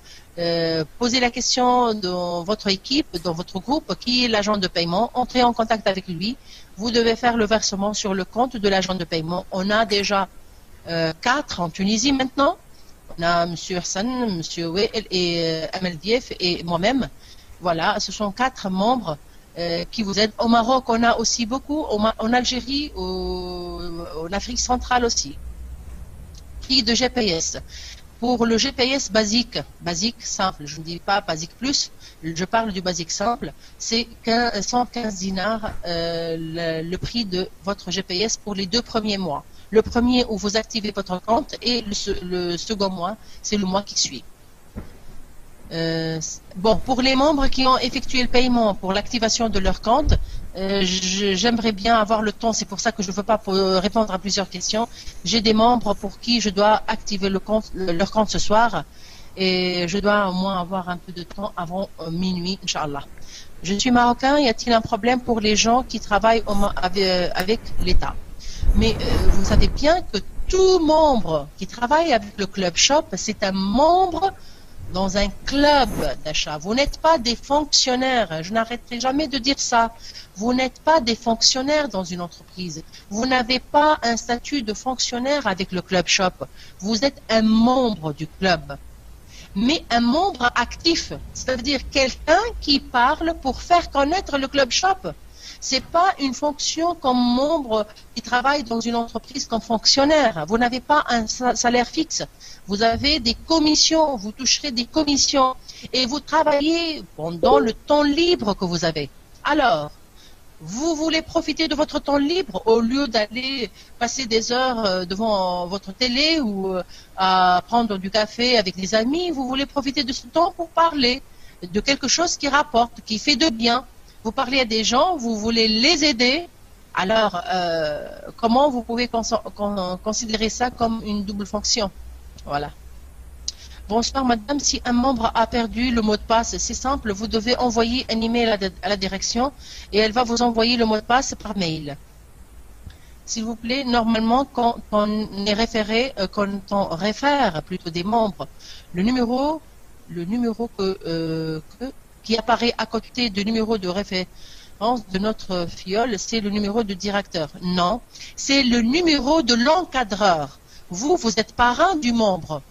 posez la question dans votre équipe, dans votre groupe, qui est l'agent de paiement, entrez en contact avec lui. Vous devez faire le versement sur le compte de l'agent de paiement. On a déjà 4 en Tunisie maintenant. On a M. Hassan, M. Wael et Amel Dief et moi-même. Voilà, ce sont 4 membres qui vous aident. Au Maroc, on a aussi beaucoup. En Algérie, en Afrique centrale aussi. Prix de GPS. Pour le GPS basique simple, je ne dis pas basique plus, je parle du basique simple, c'est 115 dinars le prix de votre GPS pour les 2 premiers mois. Le premier où vous activez votre compte et le second mois, c'est le mois qui suit. Bon, pour les membres qui ont effectué le paiement pour l'activation de leur compte, j'aimerais bien avoir le temps, c'est pour ça que je ne veux pas répondre à plusieurs questions. J'ai des membres pour qui je dois activer leur compte ce soir et je dois au moins avoir un peu de temps avant minuit, Inch'Allah. Je suis marocain, y a-t-il un problème pour les gens qui travaillent avec l'État? Mais vous savez bien que tout membre qui travaille avec le Club Shop, c'est un membre dans un club d'achat. Vous n'êtes pas des fonctionnaires. Je n'arrêterai jamais de dire ça. Vous n'êtes pas des fonctionnaires dans une entreprise. Vous n'avez pas un statut de fonctionnaire avec le Club Shop. Vous êtes un membre du club. Mais un membre actif. C'est-à-dire quelqu'un qui parle pour faire connaître le Club Shop. C'est pas une fonction comme membre qui travaille dans une entreprise comme fonctionnaire. Vous n'avez pas un salaire fixe. Vous avez des commissions, vous toucherez des commissions et vous travaillez pendant le temps libre que vous avez. Alors, vous voulez profiter de votre temps libre au lieu d'aller passer des heures devant votre télé ou à prendre du café avec des amis. Vous voulez profiter de ce temps pour parler de quelque chose qui rapporte, qui fait de bien. Vous parlez à des gens, vous voulez les aider. Alors, comment vous pouvez considérer ça comme une double fonction? Voilà. Bonsoir madame, si un membre a perdu le mot de passe, c'est simple, vous devez envoyer un email à la direction et elle va vous envoyer le mot de passe par mail. S'il vous plaît, normalement, quand on est référé, quand on réfère plutôt des membres, le numéro qui apparaît à côté du numéro de de notre fiole, c'est le numéro de directeur. Non, c'est le numéro de l'encadreur. Vous êtes parrain du membre.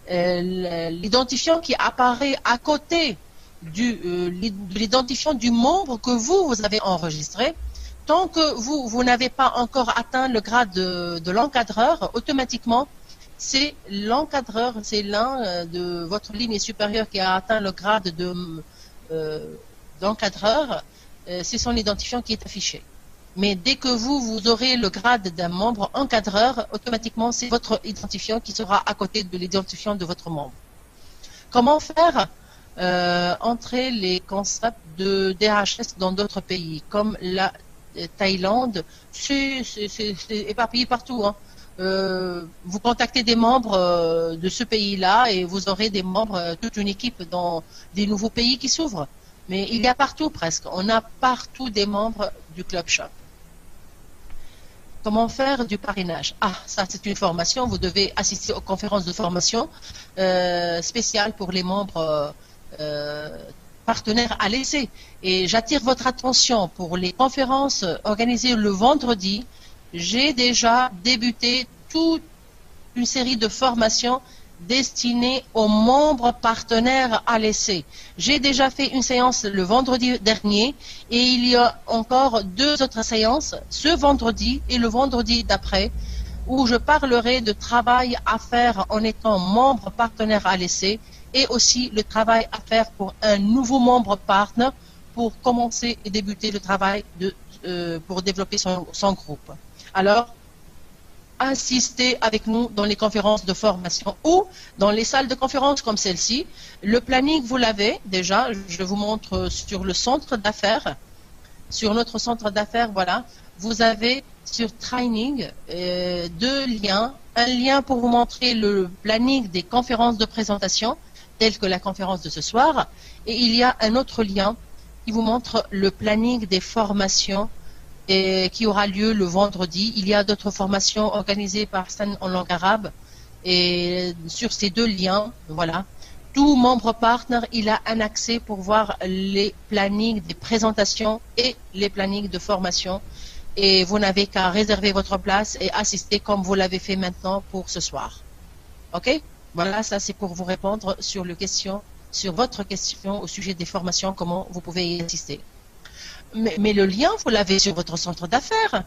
L'identifiant qui apparaît à côté de l'identifiant du membre que vous avez enregistré, tant que vous n'avez pas encore atteint le grade de l'encadreur, automatiquement, c'est l'encadreur, c'est l'un de votre ligne supérieure qui a atteint le grade d'encadreur, c'est son identifiant qui est affiché. Mais dès que vous aurez le grade d'un membre encadreur, automatiquement, c'est votre identifiant qui sera à côté de l'identifiant de votre membre. Comment faire entrer les concepts de DHS dans d'autres pays, comme la Thaïlande, c'est éparpillé partout. Hein. Vous contactez des membres de ce pays-là et vous aurez des membres, toute une équipe dans des nouveaux pays qui s'ouvrent. Mais il y a partout presque. On a partout des membres du Club Shop. Comment faire du parrainage? Ah, ça c'est une formation. Vous devez assister aux conférences de formation spéciales pour les membres partenaires à l'essai. Et j'attire votre attention pour les conférences organisées le vendredi. J'ai déjà débuté toute une série de formations destinées aux membres partenaires à l'essai. J'ai déjà fait une séance le vendredi dernier et il y a encore 2 autres séances ce vendredi et le vendredi d'après où je parlerai de travail à faire en étant membre partenaire à l'essai et aussi le travail à faire pour un nouveau membre partenaire pour commencer et débuter le travail pour développer son groupe. Alors, assistez avec nous dans les conférences de formation ou dans les salles de conférences comme celle-ci. Le planning, vous l'avez déjà. Je vous montre sur le centre d'affaires. Sur notre centre d'affaires, voilà. Vous avez sur Training 2 liens. Un lien pour vous montrer le planning des conférences de présentation, telles que la conférence de ce soir. Et il y a un autre lien qui vous montre le planning des formations qui aura lieu le vendredi. Il y a d'autres formations organisées par Stan en langue arabe. Et sur ces 2 liens, voilà, tout membre partner, il a un accès pour voir les plannings des présentations et les plannings de formation. Et vous n'avez qu'à réserver votre place et assister comme vous l'avez fait maintenant pour ce soir. OK? Voilà, ça c'est pour vous répondre sur votre question au sujet des formations, comment vous pouvez y assister. Mais le lien, vous l'avez sur votre centre d'affaires.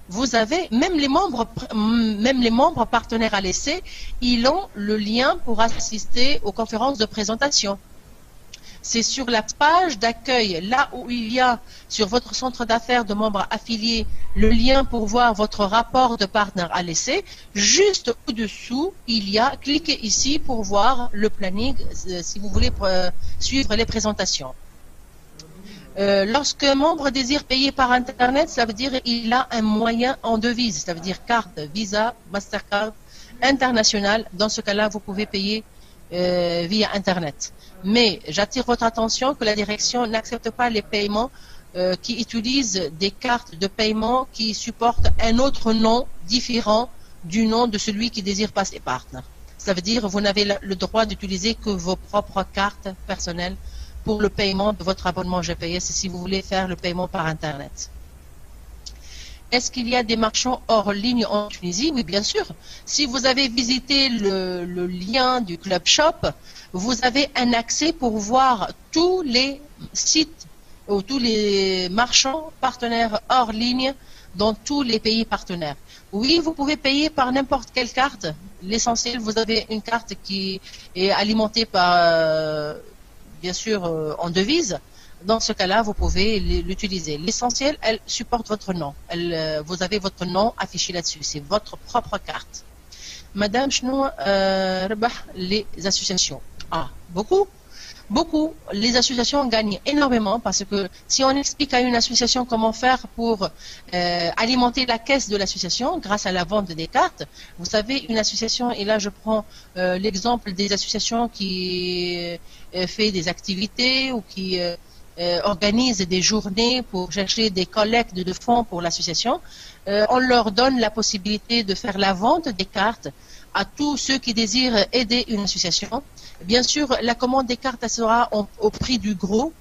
Vous avez, même les membres partenaires à l'essai, ils ont le lien pour assister aux conférences de présentation. C'est sur la page d'accueil, là où il y a sur votre centre d'affaires de membres affiliés, le lien pour voir votre rapport de partenaire à l'essai. Juste au-dessous, il y a, cliquez ici pour voir le planning, si vous voulez suivre les présentations. Lorsque un membre désire payer par Internet, ça veut dire qu'il a un moyen en devise, ça veut dire carte, Visa, Mastercard, international. Dans ce cas-là, vous pouvez payer via Internet. Mais j'attire votre attention que la direction n'accepte pas les paiements qui utilisent des cartes de paiement qui supportent un autre nom différent du nom de celui qui désire passer partenaire. Ça veut dire que vous n'avez le droit d'utiliser que vos propres cartes personnelles pour le paiement de votre abonnement GPS si vous voulez faire le paiement par Internet. Est-ce qu'il y a des marchands hors ligne en Tunisie? Oui, bien sûr. Si vous avez visité le lien du Club Shop, vous avez un accès pour voir tous les sites ou tous les marchands partenaires hors ligne dans tous les pays partenaires. Oui, vous pouvez payer par n'importe quelle carte. L'essentiel, vous avez une carte qui est alimentée par... bien sûr en devise. Dans ce cas-là, vous pouvez l'utiliser. L'essentiel, elle supporte votre nom. Vous avez votre nom affiché là-dessus. C'est votre propre carte. Madame Chnou, les associations. Ah, beaucoup. Beaucoup. Les associations gagnent énormément parce que si on explique à une association comment faire pour alimenter la caisse de l'association grâce à la vente des cartes, vous savez, une association, et là je prends l'exemple des associations qui fait des activités ou qui organisent des journées pour chercher des collectes de fonds pour l'association, on leur donne la possibilité de faire la vente des cartes à tous ceux qui désirent aider une association. Bien sûr, la commande des cartes sera au prix du gros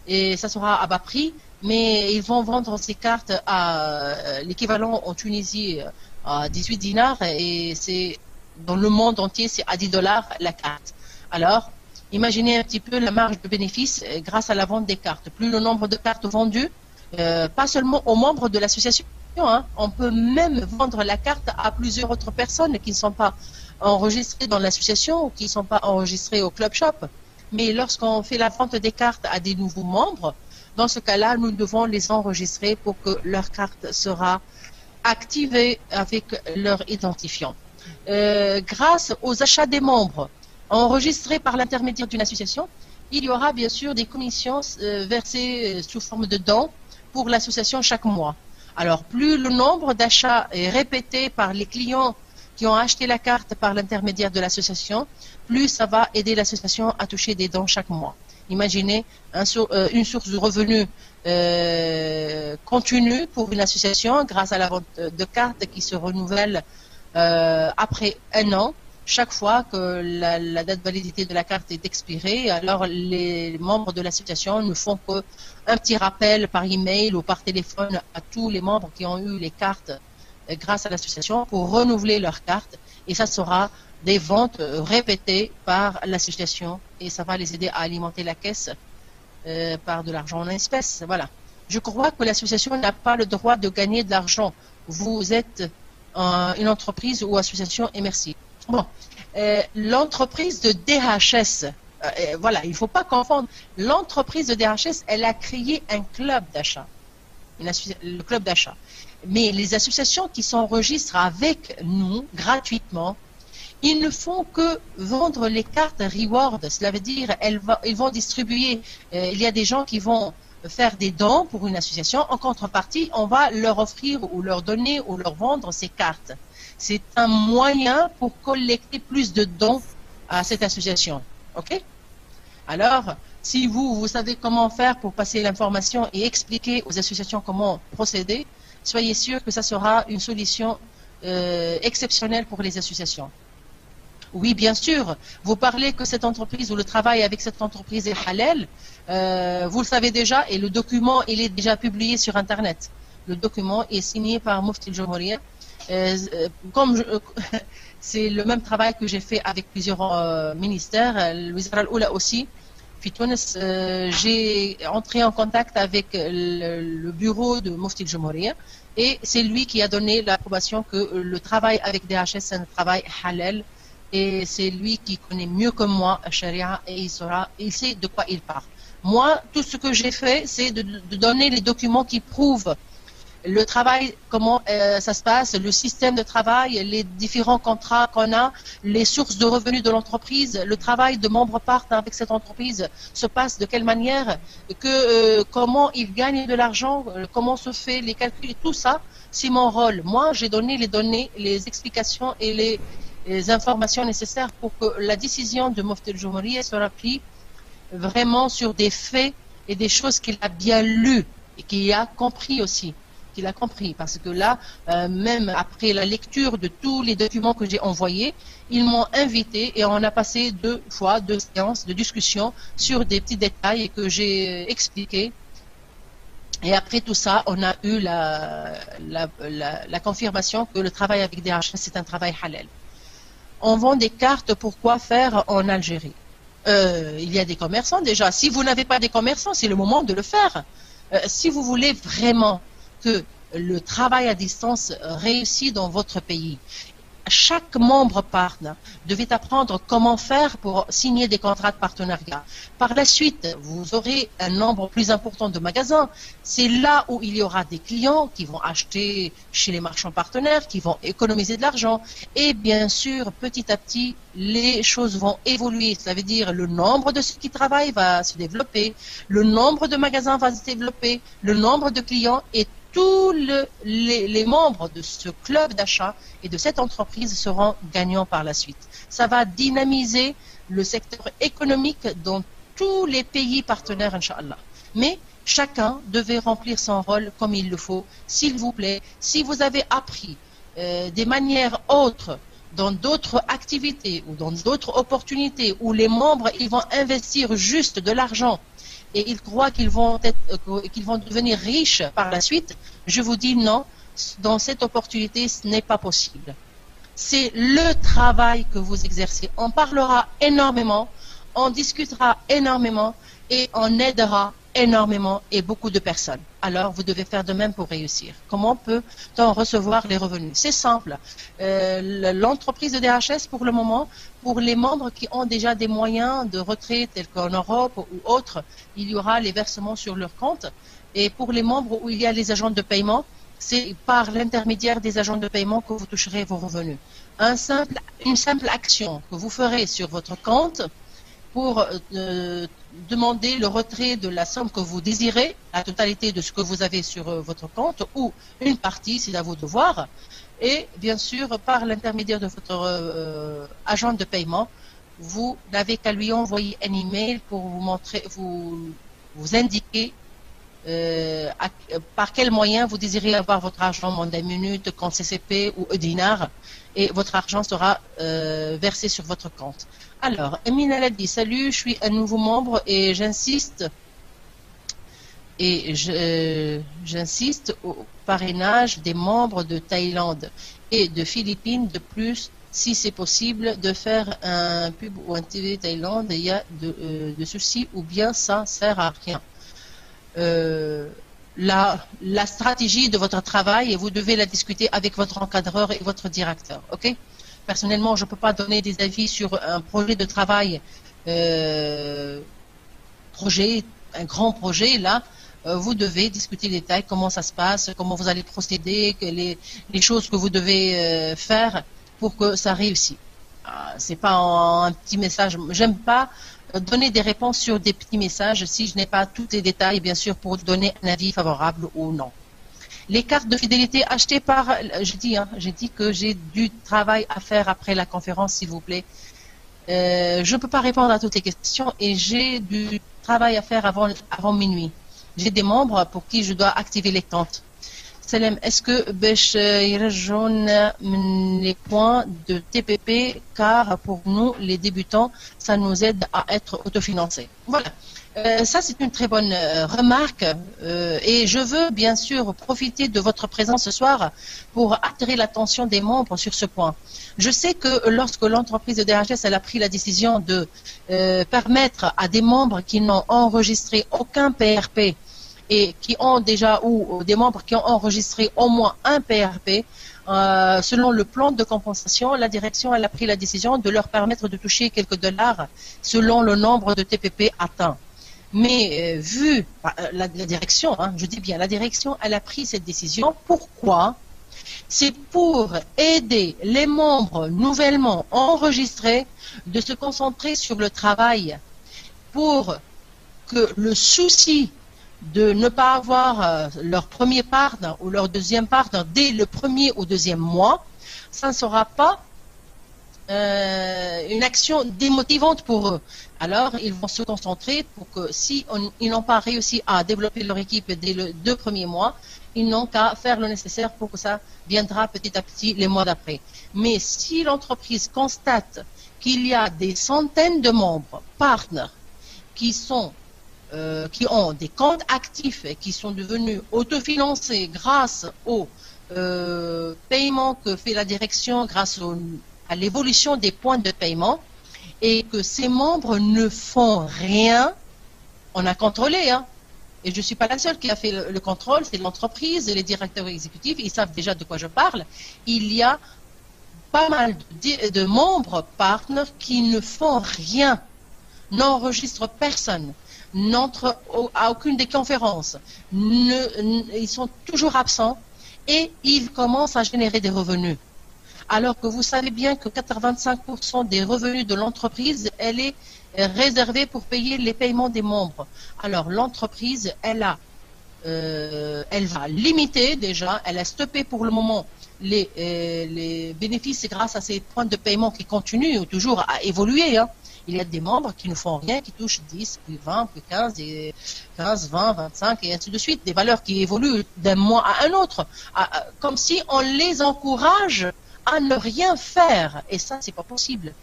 et ça sera à bas prix, mais ils vont vendre ces cartes à l'équivalent en Tunisie à 18 dinars et c'est dans le monde entier c'est à 10 dollars la carte. Alors, imaginez un petit peu la marge de bénéfice grâce à la vente des cartes. Plus le nombre de cartes vendues, pas seulement aux membres de l'association, hein, on peut même vendre la carte à plusieurs autres personnes qui ne sont pas enregistrées dans l'association ou qui ne sont pas enregistrées au club shop. Mais lorsqu'on fait la vente des cartes à des nouveaux membres, dans ce cas-là, nous devons les enregistrer pour que leur carte sera activée avec leur identifiant. Grâce aux achats des membres enregistrés par l'intermédiaire d'une association, il y aura bien sûr des commissions versées sous forme de dons pour l'association chaque mois. Alors, plus le nombre d'achats est répété par les clients qui ont acheté la carte par l'intermédiaire de l'association, plus ça va aider l'association à toucher des dons chaque mois. Imaginez une source de revenus continue pour une association grâce à la vente de cartes qui se renouvelle après un an. Chaque fois que la date de validité de la carte est expirée, alors les membres de l'association ne font qu'un petit rappel par email ou par téléphone à tous les membres qui ont eu les cartes grâce à l'association pour renouveler leurs cartes. Et ça sera des ventes répétées par l'association et ça va les aider à alimenter la caisse par de l'argent en espèces. Voilà. Je crois que l'association n'a pas le droit de gagner de l'argent. Vous êtes une entreprise ou association et merci. Bon, l'entreprise de DHS, voilà, il ne faut pas confondre. L'entreprise de DHS, elle a créé un club d'achat, le club d'achat. Mais les associations qui s'enregistrent avec nous gratuitement, ils ne font que vendre les cartes reward. Cela veut dire ils vont distribuer. Il y a des gens qui vont faire des dons pour une association. En contrepartie, on va leur offrir ou leur donner ou leur vendre ces cartes. C'est un moyen pour collecter plus de dons à cette association. OK? Alors, si vous savez comment faire pour passer l'information et expliquer aux associations comment procéder, soyez sûr que ça sera une solution exceptionnelle pour les associations. Oui, bien sûr, vous parlez que cette entreprise ou le travail avec cette entreprise est halal, vous le savez déjà et le document, il est déjà publié sur Internet. Le document est signé par Mufti al-Jamhouria. C'est le même travail que j'ai fait avec plusieurs ministères, le Wizara al-Oula aussi. Puis Tunis, j'ai entré en contact avec le bureau de Mufti al-Jamhouria et c'est lui qui a donné l'approbation que le travail avec DHS c'est un travail halal et c'est lui qui connaît mieux que moi Sharia et il sait de quoi il parle. Moi, tout ce que j'ai fait, c'est de donner les documents qui prouvent le travail, comment ça se passe, le système de travail, les différents contrats qu'on a, les sources de revenus de l'entreprise, le travail de membres partenaires avec cette entreprise se passe de quelle manière, comment ils gagnent de l'argent, comment se fait les calculs, tout ça, c'est mon rôle. Moi, j'ai donné les données, les explications et les informations nécessaires pour que la décision de Mufti al-Jamhouria soit prise vraiment sur des faits et des choses qu'il a bien lues et qu'il a compris aussi. Qu'il a compris, parce que là, même après la lecture de tous les documents que j'ai envoyés, ils m'ont invité et on a passé deux séances de discussion sur des petits détails que j'ai expliqués. Et après tout ça, on a eu la confirmation que le travail avec DHS, c'est un travail halal. On vend des cartes pour quoi faire en Algérie. Il y a des commerçants déjà. Si vous n'avez pas des commerçants, c'est le moment de le faire. Si vous voulez vraiment que le travail à distance réussit dans votre pays, chaque membre partenaire devait apprendre comment faire pour signer des contrats de partenariat. Par la suite, vous aurez un nombre plus important de magasins. C'est là où il y aura des clients qui vont acheter chez les marchands partenaires, qui vont économiser de l'argent. Et bien sûr, petit à petit, les choses vont évoluer. Ça veut dire le nombre de ceux qui travaillent va se développer, le nombre de magasins va se développer, le nombre de clients et tous les membres de ce club d'achat et de cette entreprise seront gagnants par la suite. Ça va dynamiser le secteur économique dans tous les pays partenaires, Inch'Allah. Mais chacun devait remplir son rôle comme il le faut. S'il vous plaît, si vous avez appris des manières autres dans d'autres activités ou dans d'autres opportunités où les membres ils vont investir juste de l'argent et ils croient qu'ils vont devenir riches par la suite, je vous dis non, dans cette opportunité, ce n'est pas possible. C'est le travail que vous exercez. On parlera énormément, on discutera énormément et on aidera énormément et beaucoup de personnes. Alors, vous devez faire de même pour réussir. Comment peut-on recevoir les revenus? C'est simple. L'entreprise de DHS, pour le moment, pour les membres qui ont déjà des moyens de retrait, tels qu'en Europe ou autres, il y aura les versements sur leur compte. Et pour les membres où il y a les agents de paiement, c'est par l'intermédiaire des agents de paiement que vous toucherez vos revenus. Une simple action que vous ferez sur votre compte pour demander le retrait de la somme que vous désirez, la totalité de ce que vous avez sur votre compte, ou une partie, c'est à vous de voir. Et bien sûr, par l'intermédiaire de votre agent de paiement, vous n'avez qu'à lui envoyer un email pour vous indiquer par quel moyen vous désirez avoir votre argent, mandat minute, compte CCP ou dinar, et votre argent sera versé sur votre compte. Alors, Emine a dit, salut, je suis un nouveau membre et j'insiste au parrainage des membres de Thaïlande et de Philippines. De plus, si c'est possible, de faire un pub ou un TV Thaïlande, il y a de soucis ou bien ça sert à rien. La stratégie de votre travail, et vous devez la discuter avec votre encadreur et votre directeur, ok? Personnellement, je ne peux pas donner des avis sur un projet de travail, un grand projet, là. Vous devez discuter les détails, comment ça se passe, comment vous allez procéder, les choses que vous devez faire pour que ça réussisse. C'est pas un petit message. J'aime pas donner des réponses sur des petits messages si je n'ai pas tous les détails, bien sûr, pour donner un avis favorable ou non. Les cartes de fidélité achetées par... J'ai dit que j'ai du travail à faire après la conférence, s'il vous plaît. Je ne peux pas répondre à toutes les questions et j'ai du travail à faire avant minuit. J'ai des membres pour qui je dois activer les comptes. Salem, est-ce que Besh jaune les points de TPP, car pour nous, les débutants, ça nous aide à être autofinancés. Voilà. Ça, c'est une très bonne remarque et je veux bien sûr profiter de votre présence ce soir pour attirer l'attention des membres sur ce point. Je sais que lorsque l'entreprise de DHS elle a pris la décision de permettre à des membres qui n'ont enregistré aucun PRP et qui ont déjà, ou des membres qui ont enregistré au moins un PRP, selon le plan de compensation, la direction elle a pris la décision de leur permettre de toucher quelques dollars selon le nombre de TPP atteints. Mais vu la direction, je dis bien la direction, elle a pris cette décision. Pourquoi? C'est pour aider les membres nouvellement enregistrés de se concentrer sur le travail, pour que le souci de ne pas avoir leur premier partner ou leur deuxième partner dès le premier ou deuxième mois, ça ne sera pas une action démotivante pour eux. Alors, ils vont se concentrer pour que si ils n'ont pas réussi à développer leur équipe dès les 2 premiers mois, ils n'ont qu'à faire le nécessaire pour que ça viendra petit à petit les mois d'après. Mais si l'entreprise constate qu'il y a des centaines de membres, partenaires, qui ont des comptes actifs et qui sont devenus autofinancés grâce au paiement que fait la direction, grâce à l'évolution des points de paiement, et que ces membres ne font rien, on a contrôlé, et je ne suis pas la seule qui a fait le contrôle, c'est l'entreprise, les directeurs exécutifs, ils savent déjà de quoi je parle. Il y a pas mal de membres partenaires qui ne font rien, n'enregistrent personne, n'entrent à aucune des conférences, ils sont toujours absents et ils commencent à générer des revenus. Alors que vous savez bien que 85% des revenus de l'entreprise, elle est réservée pour payer les paiements des membres. Alors l'entreprise, elle va limiter déjà, elle a stoppé pour le moment les bénéfices grâce à ces points de paiement qui continuent toujours à évoluer. Il y a des membres qui ne font rien, qui touchent 10, puis 20, puis 15, 20, 25 et ainsi de suite. Des valeurs qui évoluent d'un mois à un autre, comme si on les encourage à ne rien faire. Et ça, c'est pas possible.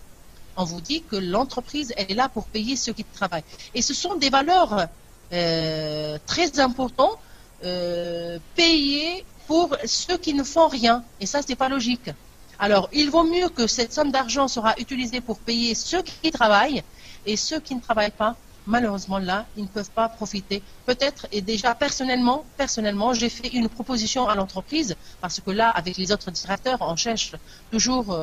On vous dit que l'entreprise, elle est là pour payer ceux qui travaillent. Et ce sont des valeurs très important, payer pour ceux qui ne font rien. Et ça, c'est pas logique. Alors, il vaut mieux que cette somme d'argent sera utilisée pour payer ceux qui travaillent et ceux qui ne travaillent pas. Malheureusement, là, ils ne peuvent pas profiter. Peut-être, et déjà personnellement, j'ai fait une proposition à l'entreprise, parce que là, avec les autres directeurs, on cherche toujours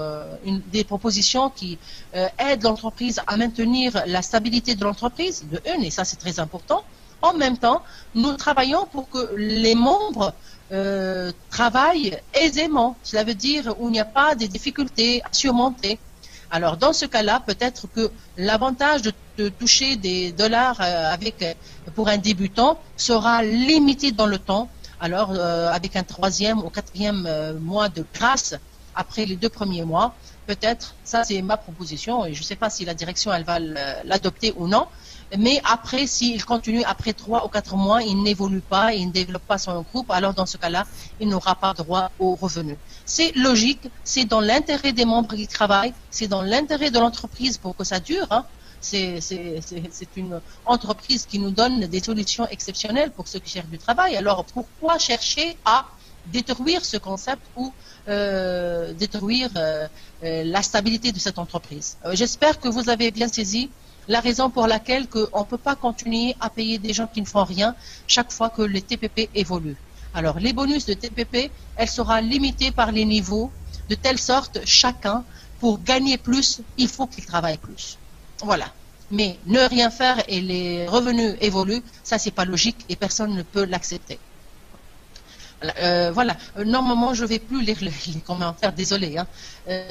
des propositions qui aident l'entreprise à maintenir la stabilité de l'entreprise, de une, et ça c'est très important. En même temps, nous travaillons pour que les membres travaillent aisément. Cela veut dire où il n'y a pas de difficultés à surmonter. Alors, dans ce cas-là, peut-être que l'avantage de toucher des dollars pour un débutant sera limité dans le temps. Alors, avec un troisième ou quatrième mois de grâce après les 2 premiers mois, peut-être, ça c'est ma proposition, et je ne sais pas si la direction elle va l'adopter ou non, mais après, s'il continue après 3 ou 4 mois, il n'évolue pas, il ne développe pas son groupe, alors dans ce cas-là, il n'aura pas droit aux revenus. C'est logique, c'est dans l'intérêt des membres qui travaillent, c'est dans l'intérêt de l'entreprise pour que ça dure. Hein. C'est une entreprise qui nous donne des solutions exceptionnelles pour ceux qui cherchent du travail. Alors pourquoi chercher à détruire ce concept ou détruire la stabilité de cette entreprise? J'espère que vous avez bien saisi la raison pour laquelle on ne peut pas continuer à payer des gens qui ne font rien chaque fois que les TPP évoluent. Alors, les bonus de TPP, elle sera limitée par les niveaux, de telle sorte, chacun, pour gagner plus, il faut qu'il travaille plus. Voilà. Mais ne rien faire et les revenus évoluent, ça, c'est pas logique et personne ne peut l'accepter. Voilà. Normalement, je ne vais plus lire les commentaires, désolé. Hein.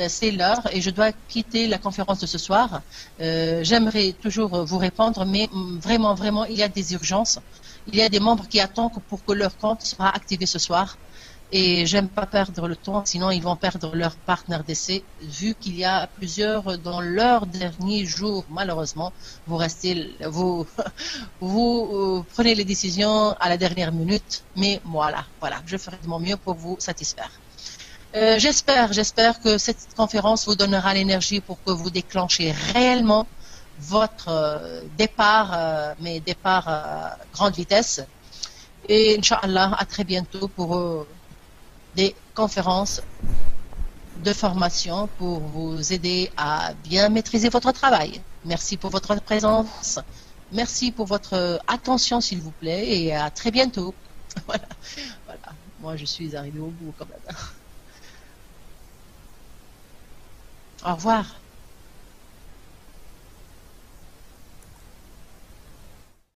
C'est l'heure et je dois quitter la conférence de ce soir. J'aimerais toujours vous répondre, mais vraiment, vraiment, il y a des urgences. Il y a des membres qui attendent pour que leur compte soit activé ce soir. Et j'aime pas perdre le temps, sinon ils vont perdre leur partenaire d'essai, vu qu'il y a plusieurs dans leur dernier jour, malheureusement, vous prenez les décisions à la dernière minute, mais voilà, je ferai de mon mieux pour vous satisfaire. J'espère que cette conférence vous donnera l'énergie pour que vous déclenchez réellement votre départ, mais départ à grande vitesse. Et Inch'Allah, à très bientôt pour des conférences de formation pour vous aider à bien maîtriser votre travail. Merci pour votre présence. Merci pour votre attention, s'il vous plaît, et à très bientôt. Voilà. Moi, je suis arrivée au bout quand même. Au revoir.